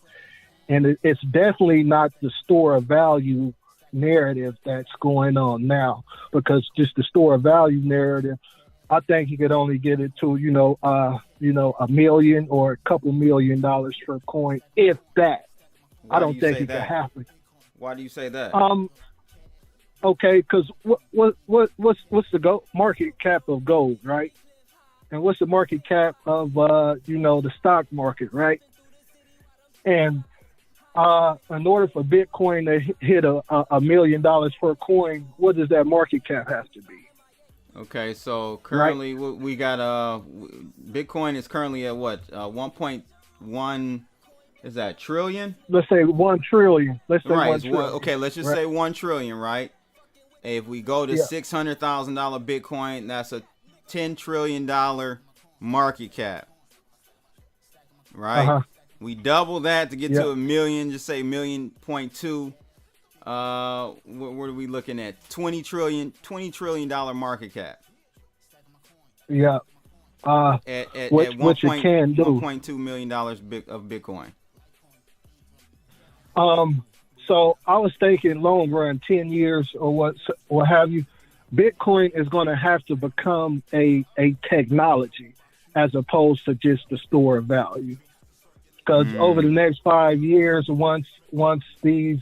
And it's definitely not the store of value narrative that's going on now, because just the store of value narrative, I think you could only get it to, $1 million or a couple $1 million per coin, if that. I don't think it could happen. Why do you say that? Okay, because what's the market cap of gold, right? And what's the market cap of the stock market, right? And in order for Bitcoin to hit $1 million per coin, what does that market cap have to be? Okay, so currently we got Bitcoin is currently at what 1.1 is that trillion? Let's say 1 trillion. Let's say 1 trillion. Okay, let's just say 1 trillion, right? If we go to $600,000 Bitcoin, that's a $10 trillion market cap, right? We double that to get to $1 million. Just say $1.2 million. What are we looking at? $20 trillion market cap. Yeah. At which it can do. $1.2 million of Bitcoin. So I was thinking long run, 10 years or what have you, Bitcoin is going to have to become a technology as opposed to just a store of value. Because over the next 5 years, once these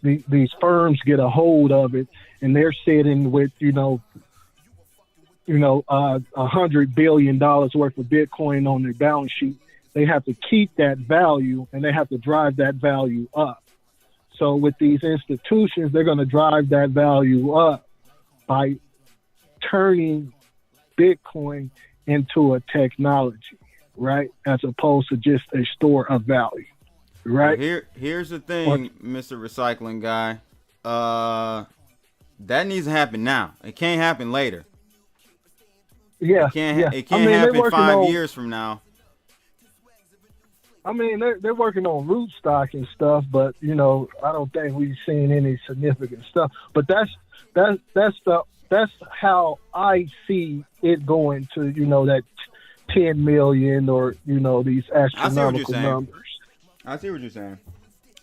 these firms get a hold of it, and they're sitting with $100 billion worth of Bitcoin on their balance sheet, they have to keep that value and they have to drive that value up. So with these institutions, they're going to drive that value up by turning Bitcoin into a technology, right? As opposed to just a store of value, right? Here's the thing, Mr. Recycling Guy. That needs to happen now. It can't happen later. Yeah. It can't happen 5 years from now. I mean, they're working on rootstock and stuff, but I don't think we've seen any significant stuff. But that's how I see it going to that 10 million or these astronomical saying. numbers. I see what you're saying,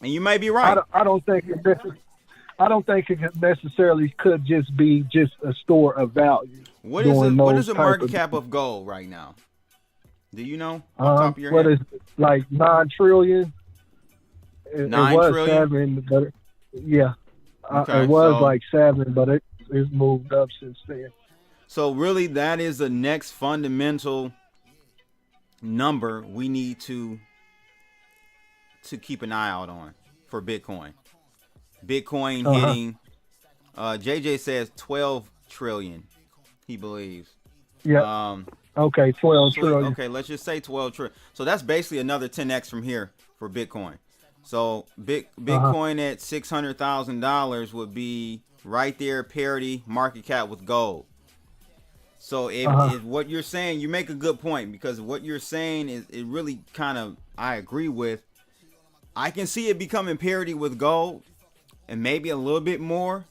and you may be right. I don't think it necessarily could just be just a store of value. What is the market cap of gold right now? Do you know off the top of your what head? is like 9 trillion? It 9 was trillion? 7, but yeah, Okay, it was so- like 7, but it's moved up since then. So really, that is the next fundamental number we need to keep an eye out on for Bitcoin. Bitcoin hitting, JJ says 12 trillion, he believes. Yeah. Okay, 12 so trillion. Okay, let's just say 12 trillion. So that's basically another 10x from here for Bitcoin. So Bitcoin at $600,000 would be right there, parity market cap with gold. So if what you're saying, you make a good point, because what you're saying is it really kind of, I agree with. I can see it becoming parity with gold and maybe a little bit more.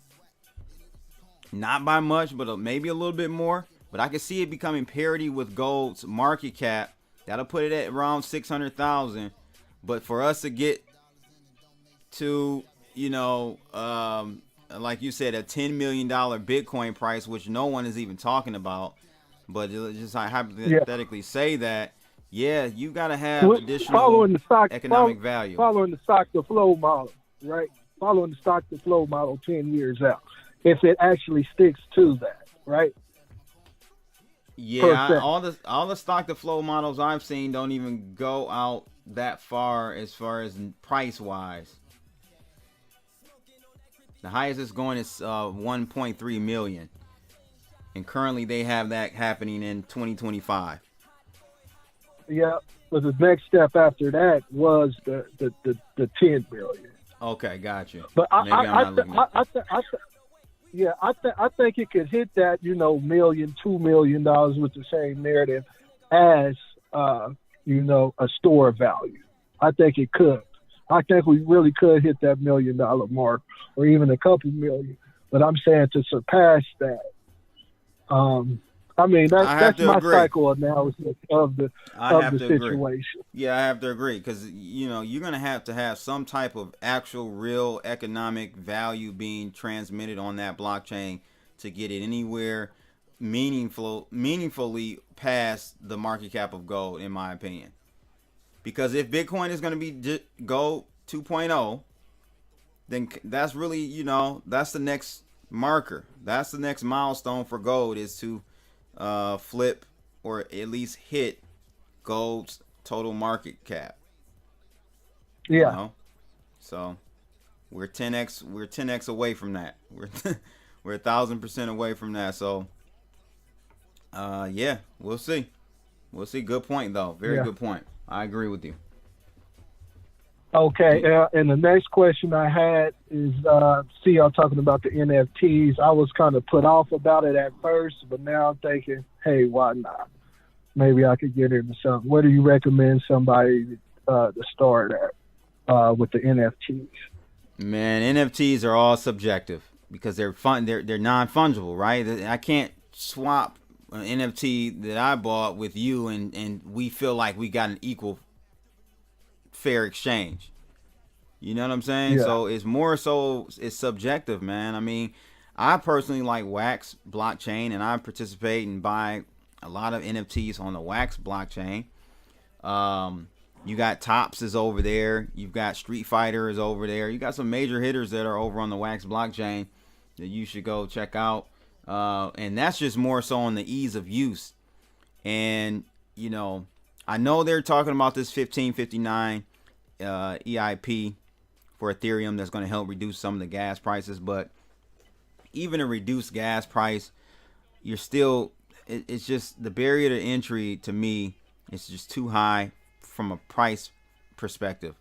Not by much, but maybe a little bit more. But I can see it becoming parity with gold's market cap. That'll put it at around 600,000. But for us to get to, like you said, a $10 million Bitcoin price, which no one is even talking about, but just I hypothetically say that, you got to have additional economic value. Following the stock to flow model, right? Following the stock to flow model 10 years out. If it actually sticks to that, right? Yeah, all the stock to flow models I've seen don't even go out that far as price wise. The highest it's going is 1.3 million, and currently they have that happening in 2025. Yeah, but the next step after that was the 10 million. Okay, got you. But I think it could hit that $1 million, $2 million with the same narrative as a store value. I think it could. I think we really could hit that $1 million mark, or even a couple million. But I'm saying to surpass that. That's my cycle analysis of the situation. Yeah, I have to agree, because you're gonna have to have some type of actual real economic value being transmitted on that blockchain to get it anywhere meaningfully past the market cap of gold, in my opinion. Because if Bitcoin is going to be gold 2.0, then that's really, that's the next marker. That's the next milestone for gold, is to flip or at least hit gold's total market cap. Yeah. So we're 10x away from that. We're 1,000% away from that. So we'll see. We'll see. Good point though. Very good point. I agree with you. Okay, and the next question I had is, see y'all talking about the NFTs. I was kind of put off about it at first, but now I'm thinking, hey, why not? Maybe I could get into something. Where do you recommend somebody to start at with the NFTs? Man, NFTs are all subjective because they're fun. They're non-fungible, right? I can't swap an NFT that I bought with you and we feel like we got an equal fair exchange. You know what I'm saying? Yeah. So it's subjective, man. I mean, I personally like Wax blockchain, and I participate and buy a lot of NFTs on the Wax blockchain. You got Tops is over there. You've got Street Fighter is over there. You got some major hitters that are over on the Wax blockchain that you should go check out. And that's just more so on the ease of use. And, I know they're talking about this 1559 EIP for Ethereum that's going to help reduce some of the gas prices. But even a reduced gas price, you're still, it's just the barrier to entry to me, it's just too high from a price perspective,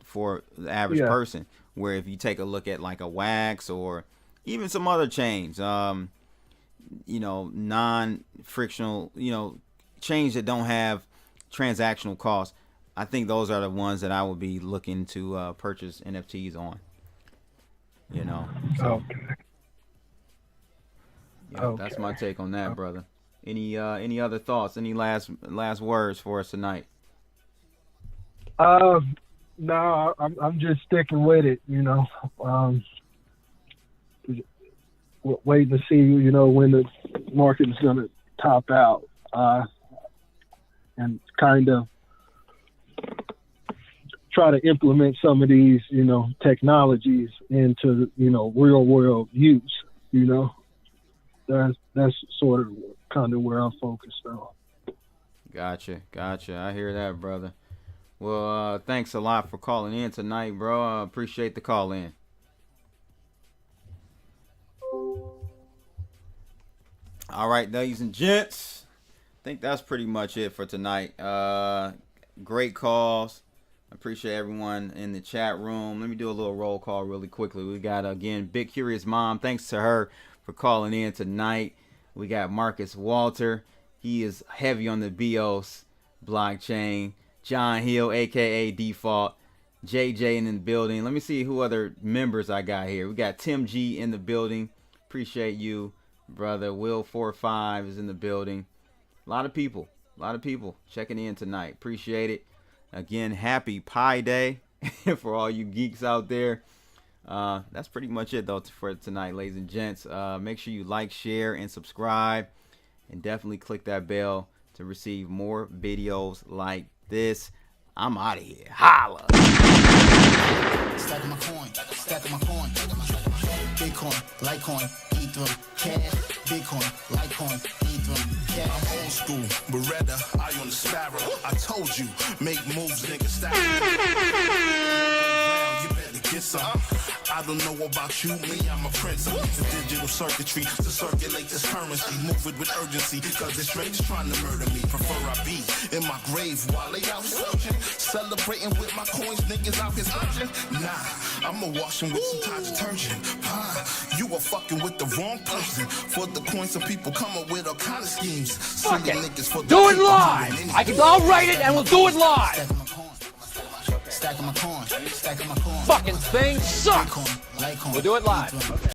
for the average person. Where if you take a look at like a Wax or even some other chains, non-frictional, chains that don't have transactional costs, I think those are the ones that I would be looking to purchase NFTs on. So, Okay. That's my take on that, brother. Any other thoughts? Any last words for us tonight? No, I'm just sticking with it. Waiting to see when the market is going to top out, and kind of try to implement some of these technologies into real world use. That's sort of kind of where I'm focused on. Gotcha. I hear that, brother. Well, thanks a lot for calling in tonight, bro. I appreciate the call in. All right, ladies and gents, I think that's pretty much it for tonight. Great calls. I appreciate everyone in the chat room. Let me do a little roll call really quickly. We got, again, Big Curious Mom. Thanks to her for calling in tonight. We got Marcus Walter. He is heavy on the BIOS blockchain. John Hill, a.k.a. Default. JJ in the building. Let me see who other members I got here. We got Tim G in the building. Appreciate you, brother. Will45 is in the building. A lot of people checking in tonight. Appreciate it. Again, happy Pi Day for all you geeks out there. That's pretty much it, though, for tonight, ladies and gents. Make sure you like, share, and subscribe. And definitely click that bell to receive more videos like this. I'm out of here. Holla! Stacking my coin, Bitcoin, Litecoin, Ethereum, cash. Bitcoin, Litecoin, Ethereum, cash. I'm old school, Beretta, eye on the sparrow. I told you, make moves, nigga, stack. You better get some. I don't know about you, me, I'm a prince. I use the digital circuitry to circulate this currency. Move it with urgency, cause the strangers trying to murder me. Prefer I be in my grave while they out searching. Celebrating with my coins, niggas out here searching. Nah, I'ma wash them with some Tide detergent. You are fucking with the wrong person. For the coins, some people come up with all kind of schemes. Fuck it. Do it live. I'll write it and we'll do it live. Stacking my coin. Fucking thing sucks. We'll do it live.